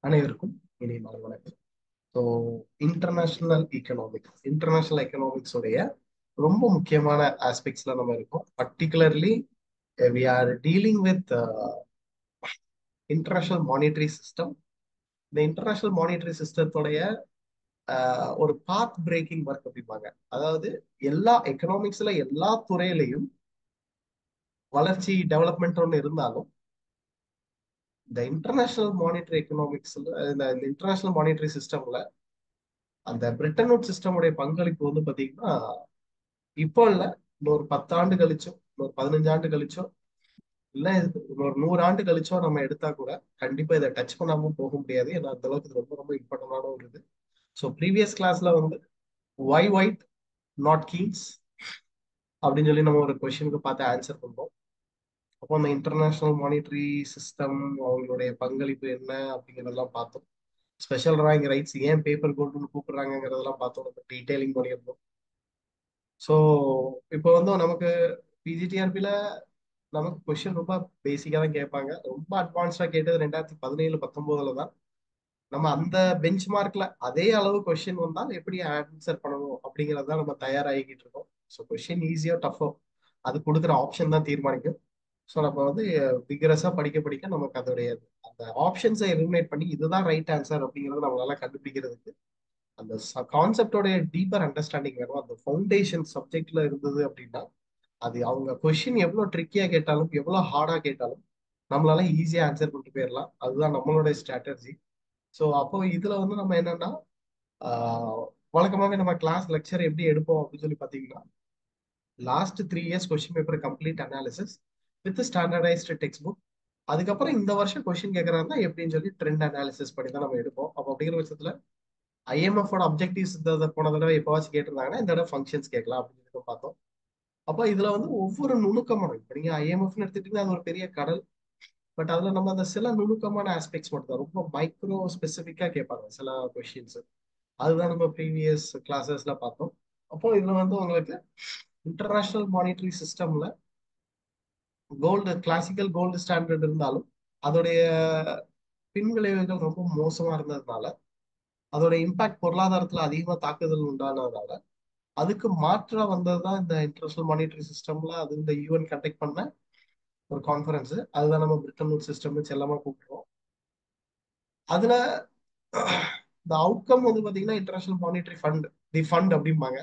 அனைவருக்கும் இனிய மாலை வணக்கம். ஸோ இன்டர்நேஷனல் எக்கனாமிக்ஸ் உடைய ரொம்ப முக்கியமான ஆஸ்பெக்ட்ஸ்ல நம்ம இருக்கோம். Particularly we are dealing with international monetary system. இந்த இன்டர்நேஷனல் மானிட்டரி சிஸ்டத்துடைய ஒரு பாத் பிரேக்கிங் ஒர்க் அப்படிம்பாங்க. அதாவது எல்லா எக்கனாமிக்ஸ்ல எல்லா துறையிலையும் வளர்ச்சி டெவலப்மெண்ட் ஒன்று இருந்தாலும் இந்த இன்டர்நேஷனல் மானிட்டரி எக்கனாமிக்ஸ்ல இந்த இன்டர்நேஷனல் மானிட்டரி சிஸ்டம்ல அந்த பிரிட்டன் வூட்ஸ் சிஸ்டமுடைய பங்களிப்பு வந்து பாத்தீங்கன்னா இப்போ இல்ல, இன்னொரு 10 ஆண்டு கழிச்சோ, இன்னொரு 15 ஆண்டு கழிச்சோ, இல்ல இன்னொரு 100 ஆண்டு கழிச்சோ நம்ம எடுத்தா கூட கண்டிப்பா இதை டச் பண்ணாம போக முடியாது. ஏன்னா அந்த அளவுக்கு இது ரொம்ப ரொம்ப இம்பார்ட்டன்டான ஒரு இது. ஸோ ப்ரீவியஸ் கிளாஸ்ல வந்து ஒய் ஒயிட் நாட் கீன்ஸ் அப்படின்னு சொல்லி நம்ம ஒரு கொஸ்டினுக்கு பார்த்து ஆன்சர் பண்றோம். அப்போ அந்த இன்டர்நேஷனல் மானிட்டரி சிஸ்டம் அவங்களுடைய பங்களிப்பு என்ன அப்படிங்கிறதெல்லாம் பார்த்தோம். ஸ்பெஷல் டிராயிங் ரைட்ஸ் ஏன் பேப்பர் கோல்டுன்னு கூப்பிடுறாங்கிறதெல்லாம் பார்த்தோம். நம்ம டீடைலிங் பண்ணியிருந்தோம். ஸோ இப்போ வந்து நமக்கு பிஜிடிஆர்பியில் நமக்கு கொஸ்டின் ரொம்ப பேசிக்காக தான் கேட்பாங்க. ரொம்ப அட்வான்ஸ்டாக கேட்டது 2017-19 தான். நம்ம அந்த பெஞ்ச் மார்க்ல அதே அளவு கொஸ்டின் வந்தால் எப்படி ஆன்சர் பண்ணணும் அப்படிங்கிறது தான் நம்ம தயாராகிக்கிட்டு இருக்கோம். ஸோ கொஸ்டின் ஈஸியோ டஃபோ அது கொடுக்குற ஆப்ஷன் தான் தீர்மானிக்கும். ஸோ நம்ம வந்து விகரஸா படிக்க படிக்க நமக்கு அதோடைய அந்த ஆப்ஷன்ஸை எலிமினேட் பண்ணி இதுதான் ரைட் ஆன்சர் அப்படிங்கறத நம்மளால கண்டுபிடிக்கிறதுக்கு அந்த கான்செப்டோடைய டீப்பர் அண்டர்ஸ்டாண்டிங் வேணும். அந்த ஃபவுண்டேஷன் சப்ஜெக்ட்ல இருந்தது அப்படின்னா அது அவங்க கொஸ்டின் எவ்வளவு ட்ரிக்கியா கேட்டாலும் எவ்வளவு ஹார்டா கேட்டாலும் நம்மளால ஈஸியா ஆன்சர் பண்ணிட்டு போயிடலாம். அதுதான் நம்மளுடைய ஸ்ட்ராட்டஜி. ஸோ அப்போ இதுல வந்து நம்ம என்னன்னா ஆஹ் வழக்கமாக நம்ம கிளாஸ் லெக்சர் எப்படி எடுப்போம் அப்படின்னு சொல்லி பாத்தீங்கன்னா last 3 years question paper complete analysis with standardised text book. அதுக்கப்புறம் இந்த வருஷம் கொஸ்டின் கேட்கறாங்க எப்படின்னு சொல்லி ட்ரெண்ட் அனாலிசிஸ் பண்ணி தான் நம்ம எடுப்போம். அப்போ அப்படிங்கிற பட்சத்துல ஐஎம்எஃப் அப்ஜெக்டிவ்ஸ் இந்த போன தடவை எப்பவாச்சும் கேட்டிருந்தாங்கன்னா இந்த தடவை ஃபங்க்ஷன்ஸ் கேட்கலாம் அப்படின்னு சொல்லி பார்த்தோம். அப்ப இதுல வந்து ஒவ்வொரு நுணுக்கமான இப்ப நீங்க ஐஎம்எஃப்னு எடுத்துட்டீங்கன்னா அது ஒரு பெரிய கடல். பட் அதுல நம்ம அந்த சில நுணுக்கமான ஆஸ்பெக்ட்ஸ் மட்டும் தான் ரொம்ப மைக்ரோ ஸ்பெசிபிக்கா கேட்பாங்க சில கொஸ்டின்ஸ். அதுதான் நம்ம ப்ரீவியஸ் கிளாஸஸ்ல பார்த்தோம். அப்போ இதுல வந்து உங்களுக்கு இன்டர்நேஷனல் மானிட்டரி சிஸ்டம்ல கோல்டு கிளாசிக்கல் கோல்டு ஸ்டாண்டர்ட் இருந்தாலும் அதோடைய பின்விளைவுகள் ரொம்ப மோசமா இருந்ததுனால அதோட இம்பாக்ட் பொருளாதாரத்துல அதிகமா தாக்குதல் உண்டானதுனால அதுக்கு மாற்றா வந்ததுதான் இந்த இன்டர்நேஷனல் மானிட்டரி சிஸ்டம்ல அது இந்த யூஎன் கண்டக்ட் பண்ண ஒரு கான்ஃபரன்ஸ். அதுதான் நம்ம பிரிட்டன் வூட்ஸ் சிஸ்டம் செல்லமா கூப்பிடுறோம். அதுல இந்த அவுட்கம் வந்து பாத்தீங்கன்னா இன்டர்நேஷனல் மானிட்டரி ஃபண்ட் தி ஃபண்ட் அப்படிம்பாங்க.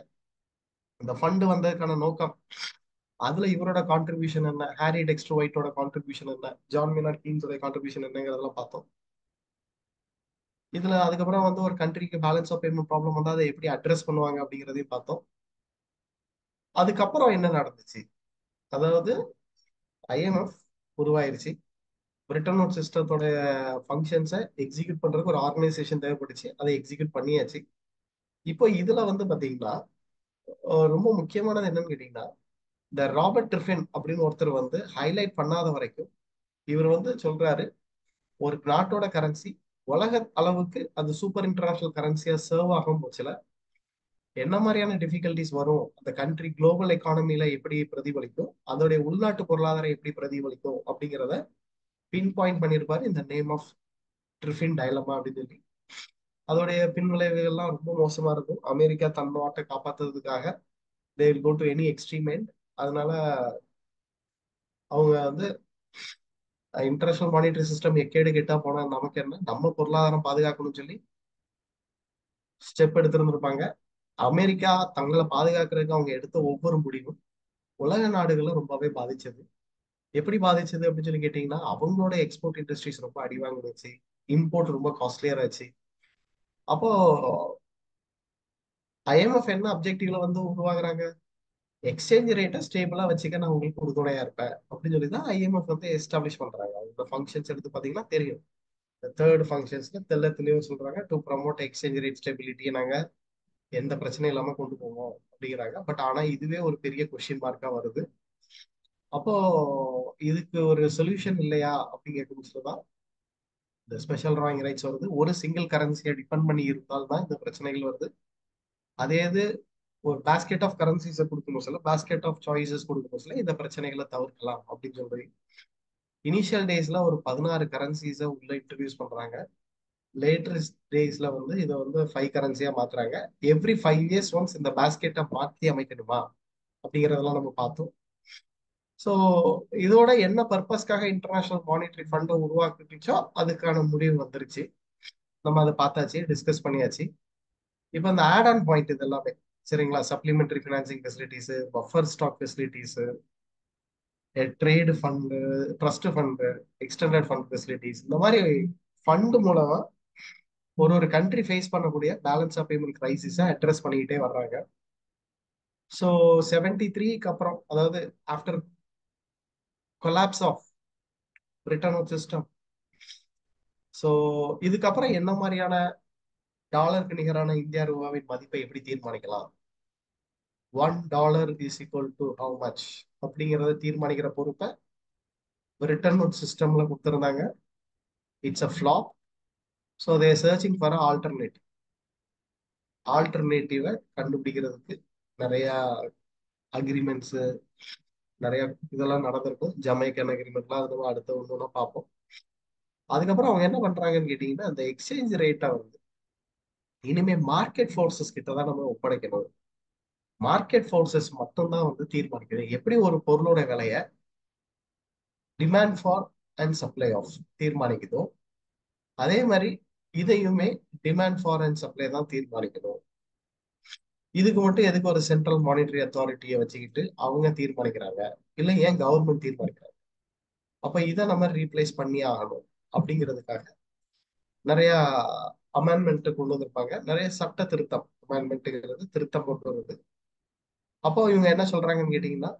இந்த ஃபண்ட் வந்ததுக்கான நோக்கம் அதுல இவரோட கான்ட்ரிபியூஷன் என்ன, ஹாரி டெக்ஸ்டர் ஒயிட்டோட கான்ட்ரிபியூஷன் என்ன, ஜான் மினார் கீன்ஸோட கான்ட்ரிபியூஷன் என்னங்கிறதெல்லாம் பார்த்தோம். இதுல அதுக்கப்புறம் வந்து ஒரு கண்ட்ரிக்கு பேலன்ஸ் ஆஃப் பேமெண்ட் ப்ராப்ளம் வந்து அதை எப்படி அட்ரஸ் பண்ணுவாங்க அப்படிங்கிறதையும் பார்த்தோம். அதுக்கப்புறம் என்ன நடந்துச்சு, அதாவது ஐஎம்எஃப் உருவாயிருச்சு. பிரிட்டன் வூட்ஸ் சிஸ்டத்தோட ஃபங்க்ஷன்ஸை எக்ஸிக்யூட் பண்றதுக்கு ஒரு ஆர்கனைசேஷன் தேவைப்பட்டுச்சு. அதை எக்ஸிக்யூட் பண்ணியாச்சு. இப்போ இதுல வந்து பாத்தீங்கன்னா ரொம்ப முக்கியமானது என்னன்னு கேட்டீங்கன்னா இந்த ராபர்ட் ட்ரிஃபின் அப்படின்னு ஒருத்தர் வந்து ஹைலைட் பண்ணாத வரைக்கும் இவர் வந்து சொல்றாரு ஒரு நாட்டோட கரன்சி உலக அளவுக்கு அது சூப்பர் இன்டர்நேஷனல் கரன்சியா சர்வ் ஆகும் போச்சுல என்ன மாதிரியான டிஃபிகல்டிஸ் வரும், அந்த கண்ட்ரி குளோபல் எக்கானமில எப்படி பிரதிபலிக்கும், அதோடைய உள்நாட்டு பொருளாதாரம் எப்படி பிரதிபலிக்கும் அப்படிங்கிறத பின் பாயிண்ட் பண்ணியிருப்பாரு இந்த நேம் ஆஃப் ட்ரிஃபின் டைலமா அப்படின்னு சொல்லி. அதோடைய பின்விளைவுகள்லாம் ரொம்ப மோசமா இருக்கும். அமெரிக்கா தன் நாட்டை காப்பாத்துறதுக்காக they will go to any extreme end. அதனால அவங்க வந்து இன்டர்நேஷனல் மானிட்டரி சிஸ்டம் எக்கேடு கெட்டா போனா நமக்கு என்ன, நம்ம பொருளாதாரம் பாதுகாக்கணும்னு சொல்லி ஸ்டெப் எடுத்திருந்திருப்பாங்க. அமெரிக்கா தங்களை பாதுகாக்கிறதுக்கு அவங்க எடுத்த ஒவ்வொரு முடிவும் உலக நாடுகளை ரொம்பவே பாதிச்சது. எப்படி பாதிச்சது அப்படின்னு சொல்லி கேட்டீங்கன்னா அவங்களோட எக்ஸ்போர்ட் இண்டஸ்ட்ரீஸ் ரொம்ப அடி வாங்கிடுச்சு, இம்போர்ட் ரொம்ப காஸ்ட்லியர் ஆச்சு. அப்போ ஐஎம்எஃப் என்ன அப்ஜெக்டிவ்ல வந்து உருவாக்குறாங்க, எக்ஸ்சேஞ்ச் ரேட்டை ஸ்டேபிளா வச்சுக்க நான் உங்களுக்கு உறுதுணையா இருப்பேன் அப்படின்னு சொல்லி தான் ஐஎம்எஃப் வந்து எஸ்டாப்ளிஷ் பண்றாங்க. அவங்க ஃபங்க்ஷன்ஸ் எடுத்து பாத்தீங்கன்னா தெரியும். தேர்ட் ஃபங்க்ஷன்ஸ்ல தெல்ல தெளிவா சொல்றாங்க டு ப்ரமோட் எக்ஸ்சேஞ்ச் ரேட் ஸ்டெபிலிட்டியை நாங்க எந்த பிரச்சனையும் இல்லாம கொண்டு போவோம் அப்படிங்கிறாங்க. பட் ஆனா இதுவே ஒரு பெரிய கொஸ்டின் மார்க்கா வருது. அப்போ இதுக்கு ஒரு சொல்யூஷன் இல்லையா அப்படின்னு கேட்கும் இந்த ஸ்பெஷல் டிராயிங் ரைட்ஸ் வருது. ஒரு சிங்கிள் கரன்சியை டிபெண்ட் பண்ணி இருந்தால் தான் இந்த பிரச்சனைகள் வருது. அதே இது ஒரு பேஸ்கெட் ஆஃப் கரன்சிஸை கொடுக்கும் சொல்ல பேஸ்கெட் ஆஃப் சாய்ஸஸ் கொடுக்கும் சொல்ல இந்த பிரச்சனைகளை தவிர்க்கலாம் அப்படின்னு சொல்றீங்க. இனிஷியல் டேஸ்ல ஒரு 16 கரன்சிஸை உள்ள இன்ட்ரடியூஸ் பண்றாங்க. லேட்டர் டேஸ்ல வந்து இதை வந்து 5 கரன்சியா மாத்துறாங்க. எவ்ரி 5 இயர்ஸ் ஒன்ஸ் இந்த பாஸ்கெட்டை மாத்தி அமைக்கணுமா அப்படிங்கறதெல்லாம் நம்ம பார்த்தோம். ஸோ இதோட என்ன பர்பஸ்க்காக இன்டர்நேஷனல் மானிட்டரி ஃபண்டை உருவாக்குச்சோ அதுக்கான முடிவு வந்துருச்சு. நம்ம அதை பார்த்தாச்சு, டிஸ்கஸ் பண்ணியாச்சு. இப்போ இந்த ஆட் ஆன் பாயிண்ட் இது எல்லாமே சரிங்களா, supplementary financing facilities, buffer stock facilities, trade fund, trust fund, extended fund facilities, இந்த மாதிரி ஃபண்டு மூலமா ஒரு கண்ட்ரி ஃபேஸ் பண்ணக்கூடிய பேலன்ஸ் ஆஃப் பேமெண்ட் கிரைசிஸை அட்ரஸ் பண்ணிக்கிட்டே வர்றாங்க. ஸோ 73க்கு அப்புறம், அதாவது after collapse of Bretton system, so இதுக்கப்புறம் என்ன மாதிரியான டாலருக்கு நிகரான இந்தியா ரூபாவின் மதிப்பை எப்படி தீர்மானிக்கலாம், $1 is equal to how much அப்படிங்கிறத தீர்மானிக்கிற பொறுப்பை பிரிட்டன் சிஸ்டம்ல கொடுத்துருந்தாங்க. It's a flop. So they searching for ஆல்டர்னேட்டிவை கண்டுபிடிக்கிறதுக்கு நிறைய அக்ரிமெண்ட்ஸ், நிறைய இதெல்லாம் நடந்திருக்கும். ஜமைக்கன் அக்ரிமெண்ட்லாம் அது நம்ம அடுத்த ஒன்று பார்ப்போம். அதுக்கப்புறம் அவங்க என்ன பண்றாங்கன்னு கேட்டீங்கன்னா, அந்த எக்ஸ்சேஞ்ச் ரேட்டை வந்து இனிமே மார்க்கெட் ஃபோர்ஸஸ் கிட்ட தான் நம்ம ஒப்படைக்கணும். மார்க்கெட் ஃபோர்ஸஸ் மட்டும்தான் வந்து தீர்மானிக்கணும். எப்படி ஒரு பொருளோட விலையை demand for and supply of தீர்மானிக்குதோ, அதே மாதிரி இதையுமே டிமாண்ட் ஃபார் அண்ட் சப்ளை தான் தீர்மானிக்கணும். இதுக்கு மட்டும் எதுக்கு ஒரு சென்ட்ரல் மானிட்டரி அத்தாரிட்டியை வச்சுக்கிட்டு அவங்க தீர்மானிக்கிறாங்க, இல்லை ஏன் கவர்மெண்ட் தீர்மானிக்கிறாங்க? அப்ப இதை நம்ம ரீப்ளேஸ் பண்ணி ஆகணும். அப்படிங்கிறதுக்காக நிறைய அமெண்ட்மெண்ட் கொண்டு வந்திருப்பாங்க. நிறைய சட்ட திருத்தம், அமெண்ட்மெண்ட்டுங்கிறது திருத்தம் கொண்டு வருது. அப்போ இவங்க என்ன சொல்றாங்கன்னு கேட்டீங்கன்னா,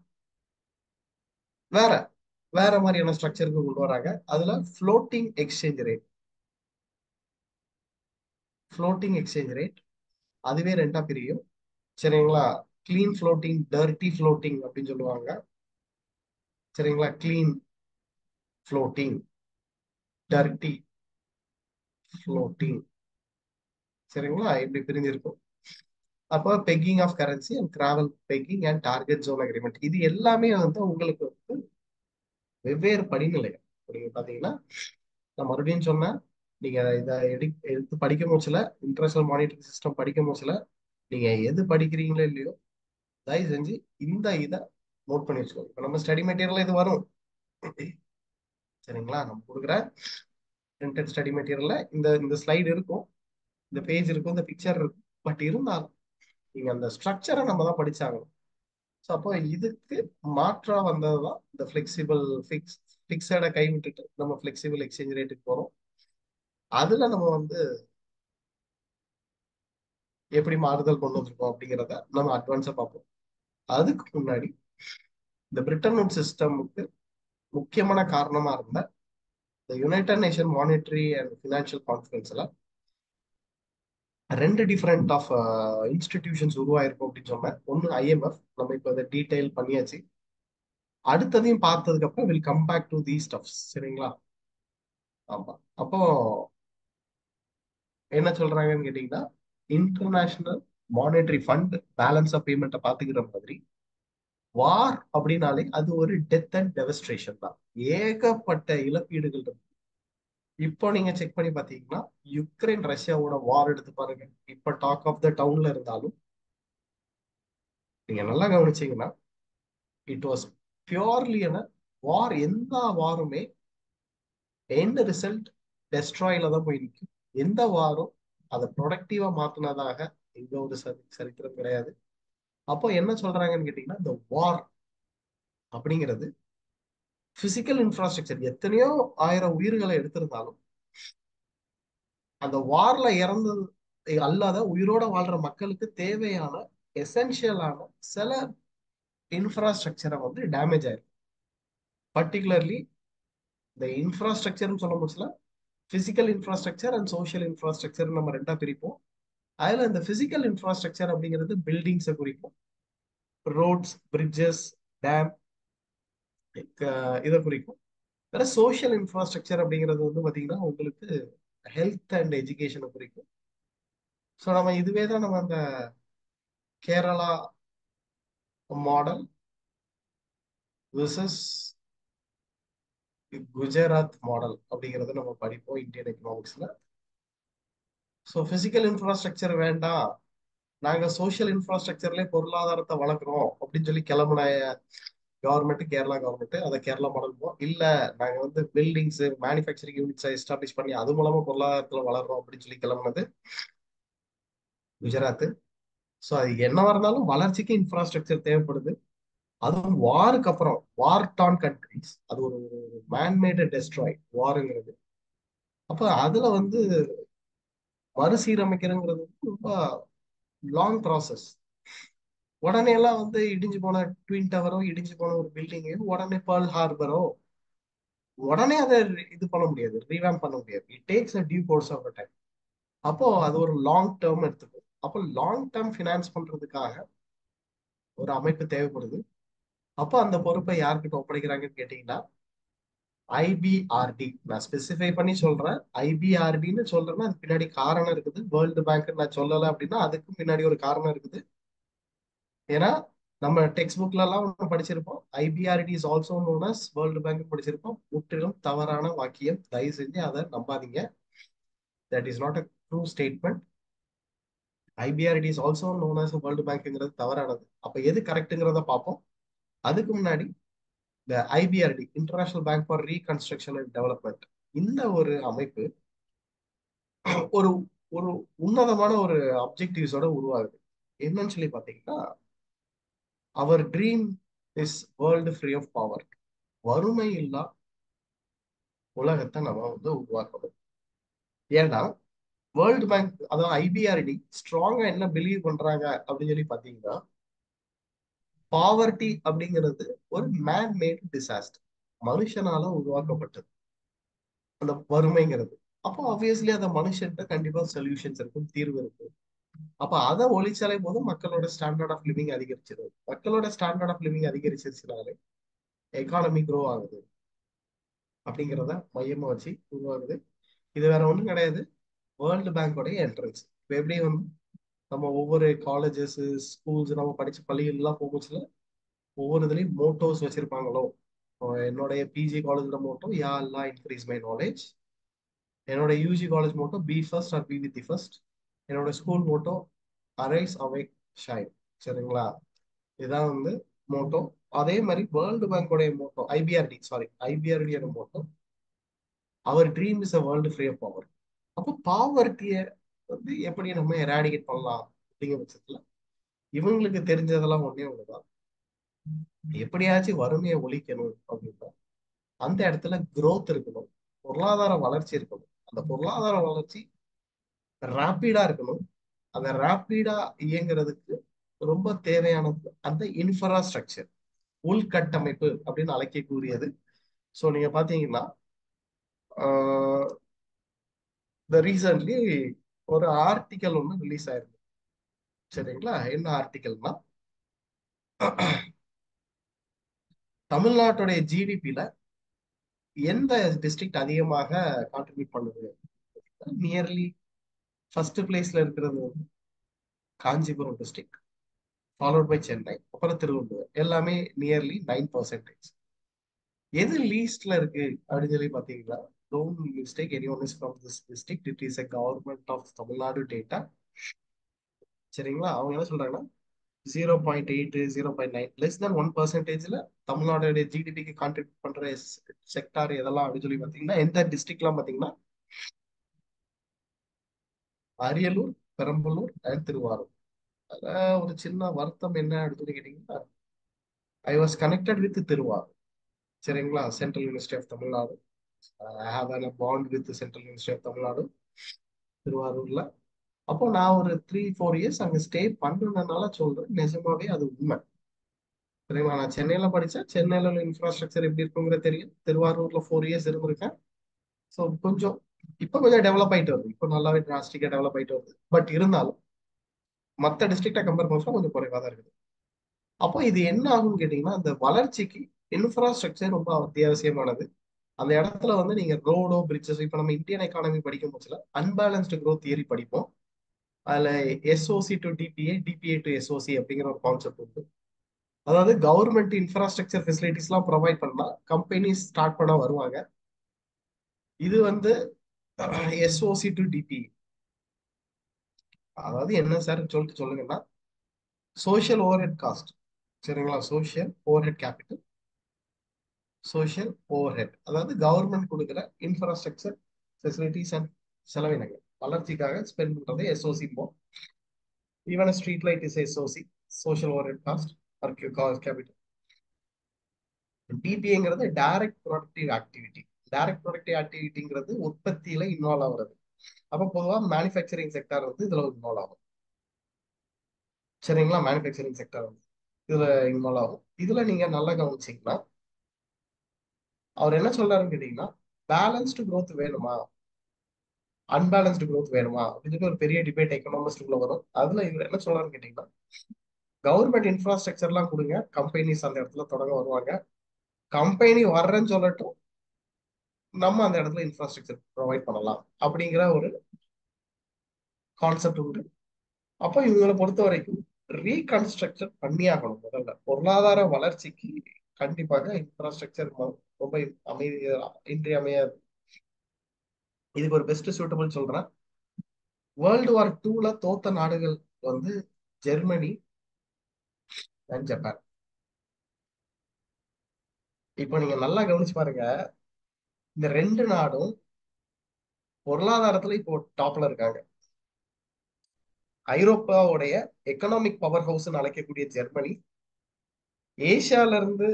வேற வேற மாதிரியான ஸ்ட்ரக்சருக்கு கொண்டு வராங்க. அதுல ஃப்ளோட்டிங் எக்ஸ்சேஞ்ச் ரேட் அதுவே ரெண்டா பிரியும் சரிங்களா. கிளீன் ஃப்ளோட்டிங், டர்ட்டி ஃப்ளோட்டிங் அப்படின்னு சொல்லுவாங்க சரிங்களா. கிளீன் ஃப்ளோட்டிங், டர்ட்டி ஃப்ளோட்டிங் சரிங்களா, இப்படி பிரிஞ்சிருக்கும். அப்போ pegging of currency and travel pegging and target zone agreement, இது எல்லாமே வந்து உங்களுக்கு வந்து வெவ்வேறு படிநிலை. நீங்க பாத்தீங்கன்னா, நான் மறுபடியும் சொன்னேன், நீங்க இதை எடுத்து படிக்க முடிச்சல, இன்டர்நேஷனல் மானிட்டரி சிஸ்டம் படிக்க முடிச்சல, நீங்க எது படிக்கிறீங்களோ இல்லையோ தயவு செஞ்சு இந்த இதை நோட் பண்ணி வச்சுக்கோங்க. இப்போ நம்ம ஸ்டடி மெட்டீரியல் இது வரும் சரிங்களா, நம்ம கொடுக்குற பிரிண்டட் ஸ்டடி மெட்டீரியல்ல இந்த இந்த ஸ்லைடு இருக்கும், இந்த பேஜ் இருக்கும், இந்த பிக்சர் இருக்கும். பட் இருந்தாலும் நீங்க அந்த ஸ்ட்ரக்சரை நம்ம தான் படிச்சாகணும். ஸோ அப்போ இதுக்கு மாற்றா வந்ததுதான் இந்த ஃபிக்ஸடை கை விட்டுட்டு நம்ம ஃபிளெக்சிபிள் எக்ஸ்சேஞ்ச் ரேட்டுக்கு போறோம். அதுல நம்ம வந்து எப்படி மாறுதல் கொண்டு வந்திருக்கோம் அப்படிங்கிறத நம்ம அட்வான்ஸா பார்ப்போம். அதுக்கு முன்னாடி இந்த பிரிட்டன் வூட்ஸ் சிஸ்டமுக்கு முக்கியமான காரணமா இருந்த இந்த United Nation monetary and financial கான்ஃபரன்ஸ்ல ரெண்டு டிஃப்ரெண்ட் ஆஃப் இன்ஸ்டிடியூஷன்ஸ் உருவாயிருக்கும் அப்படின்னு சொன்னேன். ஒன்னு IMF, நம்ம இப்போ இதை டீடைல் பண்ணியாச்சு. அடுத்ததையும் பார்த்ததுக்கு அப்புறம் will come back to the stuffs சரிங்களா. ஆமா, அப்போ என்ன சொல்றாங்கன்னு கேட்டீங்கன்னா, international monetary fund balance of பேமெண்ட்டை பாத்துக்கிற மாதிரி வார் அப்படின்னாலே அது ஒரு டெத் அண்ட் டெவஸ்ட்ரேஷன் தான். ஏகப்பட்ட இழப்பீடுகள் இருக்கு. இப்போ நீங்க செக் பண்ணி பாத்தீங்கன்னா, யுக்ரைன் ரஷ்யாவோட வார் எடுத்து பாருங்க. இப்ப டாக் ஆஃப் த டவுன்ல இருந்தாலும் நீங்க நல்லா கவனிச்சீங்கன்னா, இட் வாஸ் பியோர்லி என வார். எந்த வாருமே எண்ட் ரிசல்ட் டெஸ்ட்ராயில தான் போய் நிற்கும். எந்த வாரும் அதை ப்ரொடக்டிவா மாத்தினதாக எந்த ஒரு சரித்திரம் கிடையாது. அப்போ என்ன சொல்றாங்கன்னு கேட்டீங்கன்னா, இந்த வார் அப்படிங்கிறது பிசிக்கல் இன்ஃப்ராஸ்ட்ரக்சர் எத்தனையோ ஆயிரம் உயிர்களை எடுத்திருந்தாலும் அந்த வார்ல இறந்தது அல்லாத உயிரோட வாழ்ற மக்களுக்கு தேவையான எசென்சியலான சில இன்ஃப்ராஸ்ட்ரக்சரை வந்து டேமேஜ் ஆயிருக்கு. பர்டிகுலர்லி இந்த இன்ஃப்ராஸ்ட்ரக்சர்னு சொல்ல முடியல, physical infrastructure and social infrastructure நம்ம ரெண்டா பிரிப்போம். அதுல இந்த பிசிக்கல் இன்ஃப்ராஸ்ட்ரக்சர் அப்படிங்கிறது பில்டிங்ஸை குறிக்கும், ரோட்ஸ், பிரிட்ஜஸ், டேம் இதை குறிக்கும். வேற சோஷியல் இன்ஃப்ராஸ்ட்ரக்சர் அப்படிங்கிறது வந்து பாத்தீங்கன்னா உங்களுக்கு ஹெல்த் அண்ட் எஜுகேஷனை குறிக்கும். ஸோ நம்ம இதுவே தான் நம்ம அந்த Kerala model versus Gujarat model அப்படிங்கறத நம்ம படிப்போம் இந்தியன் எக்கனாமிக்ஸ்ல. ஸோ பிசிக்கல் இன்ஃப்ராஸ்ட்ரக்சர் வேண்டாம், நாங்க சோஷியல் இன்ஃப்ராஸ்ட்ரக்சர்லயே பொருளாதாரத்தை வளர்க்குறோம் அப்படின்னு சொல்லி கிளம்புன கவர்மெண்ட், கேரளா கவர்மெண்ட், அதை கேரளா மாடல் இல்ல, நாங்க வந்து பில்டிங்ஸ் மேனுஃபேக்சரிங் யூனிட்ஸை எஸ்டாப்ளிஷ் பண்ணி அது மூலமா பொருளாதாரத்துல வளர்றோம் அப்படின்னு சொல்லி கிளம்புனது குஜராத். ஸோ அது என்னவா இருந்தாலும் வளர்ச்சிக்கு இன்ஃப்ராஸ்ட்ரக்சர் தேவைப்படுது. அதுவும் வாருக்கு அப்புறம், வார் டான் கண்ட்ரிஸ், அது ஒரு மேன்மேடு டெஸ்ட்ராய் வாருங்கிறது. அப்ப அதுல வந்து மறுசீரமைக்கிறங்கிறது ரொம்ப லாங் ப்ராசஸ். உடனே எல்லாம் வந்து இடிஞ்சு போன ட்வின் டவரோ, இடிஞ்சு போன ஒரு பில்டிங்கோ, உடனே பேர்ல் ஹார்பரோ உடனே அதை இது பண்ண முடியாது, ரீவேம் பண்ண முடியாது. It takes a due course of time. அப்போ அது ஒரு லாங் டேர்ம் எடுத்துக்கும். அப்போ லாங் டேர்ம் ஃபினான்ஸ் பண்றதுக்காக ஒரு அமைப்பு தேவைப்படுது. அப்போ அந்த பொறுப்பை யார்கிட்ட ஒப்படைக்கிறாங்கன்னு கேட்டீங்கன்னா ஐபிஆர்டி. நான் ஸ்பெசிஃபை பண்ணி சொல்றேன், ஐபிஆர்டின்னு சொல்றேன்னா அது பின்னாடி காரணம் இருக்குது. வேர்ல்டு பேங்க் நான் சொல்லலை அப்படின்னா அதுக்கு பின்னாடி ஒரு காரணம் இருக்குது. ஏன்னா நம்ம டெக்ஸ்ட் புக்ல எல்லாம் ஒன்று படிச்சிருப்போம், IBRD is also known as world Bank படிச்சிருப்போம். முற்றிலும் தவறான வாக்கியம், தயவு செஞ்சு அதை நம்பாதீங்க. That is not a true statement. IBRD is also known as World பேங்க்ங்கிறது தவறானது. அப்ப எது கரெக்ட்ங்கிறத பார்ப்போம். அதுக்கு முன்னாடி இந்த IBRD, international bank for reconstruction and development, இந்த ஒரு அமைப்பு ஒரு ஒரு உன்னதமான ஒரு அப்ஜெக்டிவ்ஸோட உருவாகுது. என்னன்னு சொல்லி பாத்தீங்கன்னா, அவர் dream is world free of power. வறுமை இல்லா உலகத்தை நம்ம வந்து உருவாக்கணும். ஏன்னா வேர்ல்டு பேங்க், அதாவது ஐபிஆர்டி ஸ்ட்ராங்கா என்ன பிலீவ் பண்றாங்க அப்படின்னு சொல்லி பாத்தீங்கன்னா, பாவர்ட்டி அப்படிங்கிறது ஒரு மேன் மேட் டிசாஸ்டர், மனுஷனால உருவாக்கப்பட்டது அந்த வறுமைங்கிறது. அப்போ ஆப்வியஸ்லி அந்த மனுஷன்ட்ட கண்டிப்பா சொல்யூஷன்ஸ் இருக்கும், தீர்வு இருக்கும். அப்ப அதை ஒழிச்சாலே போதும், மக்களோட ஸ்டாண்டர்ட் ஆஃப் லிவிங் அதிகரிச்சிடும். மக்களோட ஸ்டாண்டர்ட் ஆஃப் லிவிங் அதிகரிச்சிருச்சுனாலே எக்கானமி க்ரோ ஆகுது அப்படிங்கிறத மையமா வச்சு உருவாகுது. இது வேற ஒண்ணும் கிடையாது, வேர்ல்டு பேங்கோடைய என்ட்ரன்ஸ். இப்போ எப்படி வந்து நம்ம ஒவ்வொரு காலேஜஸ், ஸ்கூல்ஸ், நம்ம படிச்ச பள்ளிகள்லாம் போகுச்சுல ஒவ்வொரு இதுலயும் மோட்டோஸ் வச்சிருப்பாங்களோ, இப்போ என்னுடைய பிஜி காலேஜோட மோட்டோ யா அல்லா இன்க்ரீஸ் மை நாலேஜ். என்னோட UG college motto be first or be with the first. என்னோட school motto arise awake shine. சரிங்களா? இதுதான் வந்து மோட்டோ. அதே மாதிரி வேர்ல்டு பேங்கோடைய மோட்டோ, ஐபிஆர்டி, சாரி, ஐபிஆர்டியோட motto our dream is a world free of power. அப்போ பாவர்ட்டியை வந்து எப்படி நம்ம எராடிகேட் பண்ணலாம் அப்படிங்கிற பட்சத்துல இவங்களுக்கு தெரிஞ்சதெல்லாம் ஒண்ணே ஒண்ணுதான், எப்படியாச்சும் வறுமையை ஒழிக்கணும் அப்படின்னா அந்த இடத்துல growth இருக்கணும், பொருளாதார வளர்ச்சி இருக்கணும். அந்த பொருளாதார வளர்ச்சி ரேப்பிடா இருக்கணும். அந்த ரேப்பிடா இயங்குறதுக்கு ரொம்ப தேவையானது அந்த இன்ஃப்ராஸ்ட்ரக்சர், உள்கட்டமைப்பு அப்படின்னு அழைக்கக்கூடியது. ஸோ நீங்க பாத்தீங்கன்னா இந்த ரீசன்ட்லி ஒரு ஆர்டிக்கல் ஒன்று ரிலீஸ் ஆயிருக்கு. சரிங்களா? என்ன ஆர்டிக்கல்னா, தமிழ்நாட்டுடைய ஜிடிபியில எந்த டிஸ்ட்ரிக்ட் அதிகமாக கான்ட்ரிபியூட் பண்ணுது. நியர்லி ஃபர்ஸ்ட் பிளேஸ்ல இருக்கிறது வந்து Kanchipuram district, followed by Chennai, அப்புறம் திருவள்ளூர், எல்லாமே நியர்லி 9%. எது லீஸ்ட்ல இருக்கு அப்படின்னு சொல்லி பாத்தீங்கன்னா, don't mistake any one is from this district, it is a government of Tamil Nadu data. சரிங்களா? அவங்க என்ன சொல்றாங்கன்னா 0.8, 0.9, லெஸ் தென் 1%ல தமிழ்நாடுடைய ஜிடிபிக்கு கான்ட்ரிபியூட் பண்ற செக்டார் எதெல்லாம் அப்படின்னு சொல்லி பாத்தீங்கன்னா, எந்த டிஸ்ட்ரிக்ட்லாம் பாத்தீங்கன்னா அரியலூர், பெரம்பலூர் அண்ட் திருவாரூர். ஒரு சின்ன வருத்தம் என்ன அப்படின்னு சொல்லி கேட்டீங்கன்னா, I was connected with Thiruvarur. சரிங்களா? Central university of Tamil Nadu. I have a bond with central university of Tamil Nadu திருவாரூர்ல. அப்போ நான் ஒரு 3-4 இயர்ஸ் அங்க ஸ்டே பண்ணதுனால சொல்றேன், நிஜமாவே அது உண்மை. சரிங்களா? நான் சென்னையில படிச்சேன், சென்னையில உள்ள இன்ஃப்ராஸ்ட்ரக்சர் எப்படி இருக்குங்கிறது தெரியும். திருவாரூர்ல 4 இயர்ஸ் இருந்திருக்கேன். ஸோ கொஞ்சம் இப்போ கொஞ்சம் டெவலப் ஆயிட்டு வருது, இப்போ நல்லாவே டிராஸ்டிக்கா டெவலப் ஆயிட்டு வருது. பட் இருந்தாலும் மற்ற டிஸ்ட்ரிக்டை கம்பேர் பண்ணா கொஞ்சம் குறைவா தான் இருக்குது. அப்போ இது என்ன ஆகும்னு கேட்டீங்கன்னா, அந்த வளர்ச்சிக்கு இன்ஃப்ராஸ்ட்ரக்சர் ரொம்ப அத்தியாவசியமானது. அந்த இடத்துல வந்து நீங்க ரோடோ, பிரிட்ஜஸ், இப்போ நம்ம இந்தியன் எக்கானமி படிக்கும் போச்சுல அன்பேலன்ஸ்டு growth தியரி படிப்போம். அதுல SoC to DBA, DBA to SoC அப்படிங்கிற ஒரு கான்செப்ட் உண்டு. அதாவது கவர்மெண்ட் இன்ஃப்ராஸ்ட்ரக்சர் ஃபெசிலிட்டிஸ் எல்லாம் ப்ரொவைட் பண்ணா கம்பெனிஸ் ஸ்டார்ட் பண்ண வருவாங்க. இது வந்து எஸ்ஓசி டு டிபி. அதாவது என்ன சார் சொல்லிட்டு சொல்லுங்கன்னா, சோஷியல் ஓவர் ஹெட் காஸ்ட். சரிங்களா? Social overhead capital, social overhead அதாவது கவர்மெண்ட் கொடுக்குற இன்ஃப்ராஸ்ட்ரக்சர் ஃபெசிலிட்டிஸ் அண்ட் செலவினங்கள் வளர்ச்சிக்காக ஸ்பெண்ட் பண்றது SOC. Even street light is SOC, social overhead cost or capital. டிபிஏங்கிறது direct productive activity. Direct productive ஆக்டிவிட்டிங்கிறது உற்பத்தியில involve ஆகுறது. அப்போ பொதுவாக மேனுஃபேக்சரிங் செக்டார் வந்து இதுல இன்வால்வ் ஆகும். சரிங்களா? மேனுஃபேக்சரிங் செக்டார் வந்து இதுல இன்வால்வ் ஆகும். இதுல நீங்க நல்லா கவனிச்சீங்கன்னா, அவர் என்ன சொல்றாருன்னு கேட்டீங்கன்னா, பேலன்ஸ்டு growth வேணுமா, அன்பேலன்ஸ்டு growth வேணுமா அப்படின்னு ஒரு பெரிய டிபேட் எக்கனாமிஸ்டுக்குள்ள வரும். அதுல இவர் என்ன சொல்றாருன்னு கேட்டீங்கன்னா, கவர்மெண்ட் இன்ஃப்ராஸ்ட்ரக்சர் எல்லாம் கொடுங்க, கம்பெனிஸ் அந்த இடத்துல தொடங்க வருவாங்க. கம்பெனி வர்றேன்னு சொல்லட்டும், நம்ம அந்த இடத்துல இன்ஃப்ராஸ்ட்ரக்சர் ப்ரொவைட் பண்ணலாம் அப்படிங்கிற ஒரு கான்செப்ட் உண்டு. அப்போ இவங்களை பொறுத்த வரைக்கும் ரீகன்ஸ்ட்ரக்சர் பண்ணியாகணும். முதல்ல பொருளாதார வளர்ச்சிக்கு கண்டிப்பாக இன்ஃப்ராஸ்ட்ரக்சர் ரொம்ப அமைதியா இன்றியமையாது. இதுக்கு ஒரு பெஸ்ட் சூட்டபிள் சொல்றேன். World War II தோத்த நாடுகள் வந்து ஜெர்மனி அண்ட் ஜப்பான். இப்போ நீங்க நல்லா கவனிச்சு பாருங்க, இந்த ரெண்டு நாடும் பொருளாதாரத்துல இப்போ டாப்ல இருக்காங்க. ஐரோப்பாவுடைய எக்கனாமிக் பவர் ஹவுஸ் அழைக்கக்கூடிய ஜெர்மனி, ஏசியால இருந்து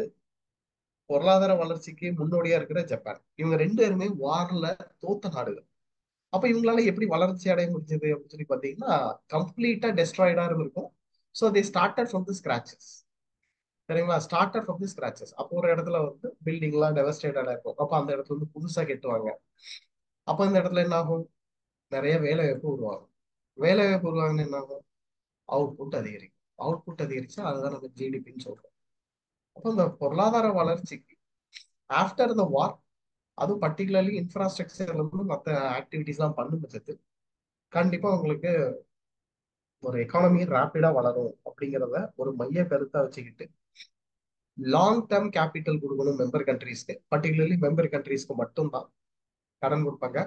பொருளாதார வளர்ச்சிக்கு முன்னோடியா இருக்கிற ஜப்பான், இவங்க ரெண்டு பேருமே வார்ல தோத்த நாடுகள். அப்ப இவங்களால எப்படி வளர்ச்சி அடைய முடிஞ்சது அப்படின்னு சொல்லி பாத்தீங்கன்னா, கம்ப்ளீட்டா டெஸ்ட்ராய்டா இருந்திருக்கும். So they started from the scratches. சரிங்களா? Started from the scratches. அப்போ ஒரு இடத்துல வந்து பில்டிங் எல்லாம் டெவஸ்டேட்டடா இருக்கும். அப்ப அந்த இடத்துல வந்து புதுசா கட்டுவாங்க. அப்ப இந்த இடத்துல என்ன ஆகும்? நிறைய வேலை வாய்ப்பு உருவாகும். வேலை வாய்ப்பு உருவாகுன்னு என்ன ஆகும்? அவுட்புட் அதிகரிக்கும். அவுட்புட் அதிகரிச்சா அதுதான் நம்ம ஜிடிபின்னு சொல்றோம். அப்போ இந்த பொருளாதார வளர்ச்சிக்கு ஆஃப்டர் த வார், அதுவும் பர்டிகுலர்லி இன்ஃப்ராஸ்ட்ரக்சர்ல இருந்து மற்ற ஆக்டிவிட்டிஸ் எல்லாம் பண்ணும் பட்சத்தில் கண்டிப்பா உங்களுக்கு ஒரு எக்கானமி ரேப்பிடா வளரும் அப்படிங்கிறத ஒரு மைய கருத்தா வச்சுக்கிட்டு லாங் டேர்ம் கேபிட்டல் கொடுக்கணும் மெம்பர் கண்ட்ரீஸ்க்கு. பர்டிகுலர்லி மெம்பர் கண்ட்ரீஸ்க்கு மட்டும்தான் கடன் கொடுப்பாங்க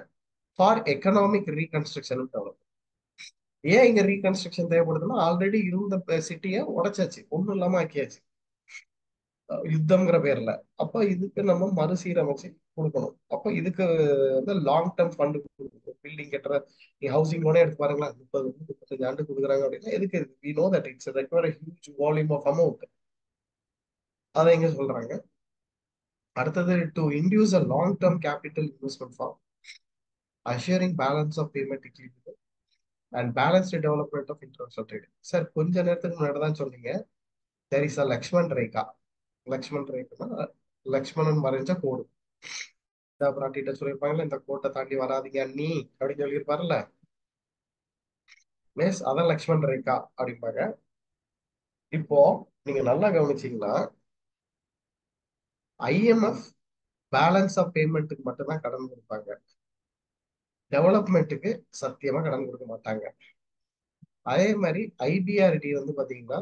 ஃபார் எக்கனாமிக் ரீகன்ஸ்ட்ரக்ஷன் டெவலப். ஏன் இங்க ரீகன்ஸ்ட்ரக்ஷன் தேவைப்படுதுன்னா, ஆல்ரெடி இருந்த சிட்டியை உடைச்சாச்சு, ஒண்ணும் இல்லாம ஆக்கியாச்சு யுத்தம்ங்கிற பேர்ல. அப்ப இதுக்கு நம்ம மறுசீரமைச்சு கொடுக்கணும். அப்ப இதுக்கு வந்து லாங் டேர்ம் ஃபண்ட் கொடுக்கணும். பில்டிங் கட்டுற நீ ஹவுசிங் லோனே எடுத்து பாருங்களா, 30 35 ஆண்டு கொடுக்குறாங்க அப்படின்னா எதுக்கு? We know that it's require huge volume of amount. அதை எங்க சொல்றாங்க? அடுத்தது to induce a long term capital investment for assuring balance of payment equilibrium and balanced development of international trade. Sir கொஞ்ச நேரத்துக்கு முன்னாடி தான் சொன்னீங்க there is a Lakshman Rekha. Lakshman Rekha Lakshmanan வரைஞ்ச கோடு. பிராட்டிட்ட சொல்லியிருப்பாங்கல்ல, இந்த கோட்டை தாண்டி வராதீங்க அண்ணி அப்படின்னு சொல்லியிருப்பாருல்ல. மிஸ் அதான் லக்ஷ்மண் ரேகா அப்படிம்பாங்க. இப்போ நீங்க நல்லா கவனிச்சீங்கன்னா, ஐஎம்எஃப் பேலன்ஸ் ஆஃப் பேமெண்ட்டுக்கு மட்டும்தான் கடன் கொடுப்பாங்க, டெவலப்மெண்ட்டுக்கு சத்தியமா கடன் கொடுக்க மாட்டாங்க. அதே மாதிரி ஐபிஆர்டி வந்து பாத்தீங்கன்னா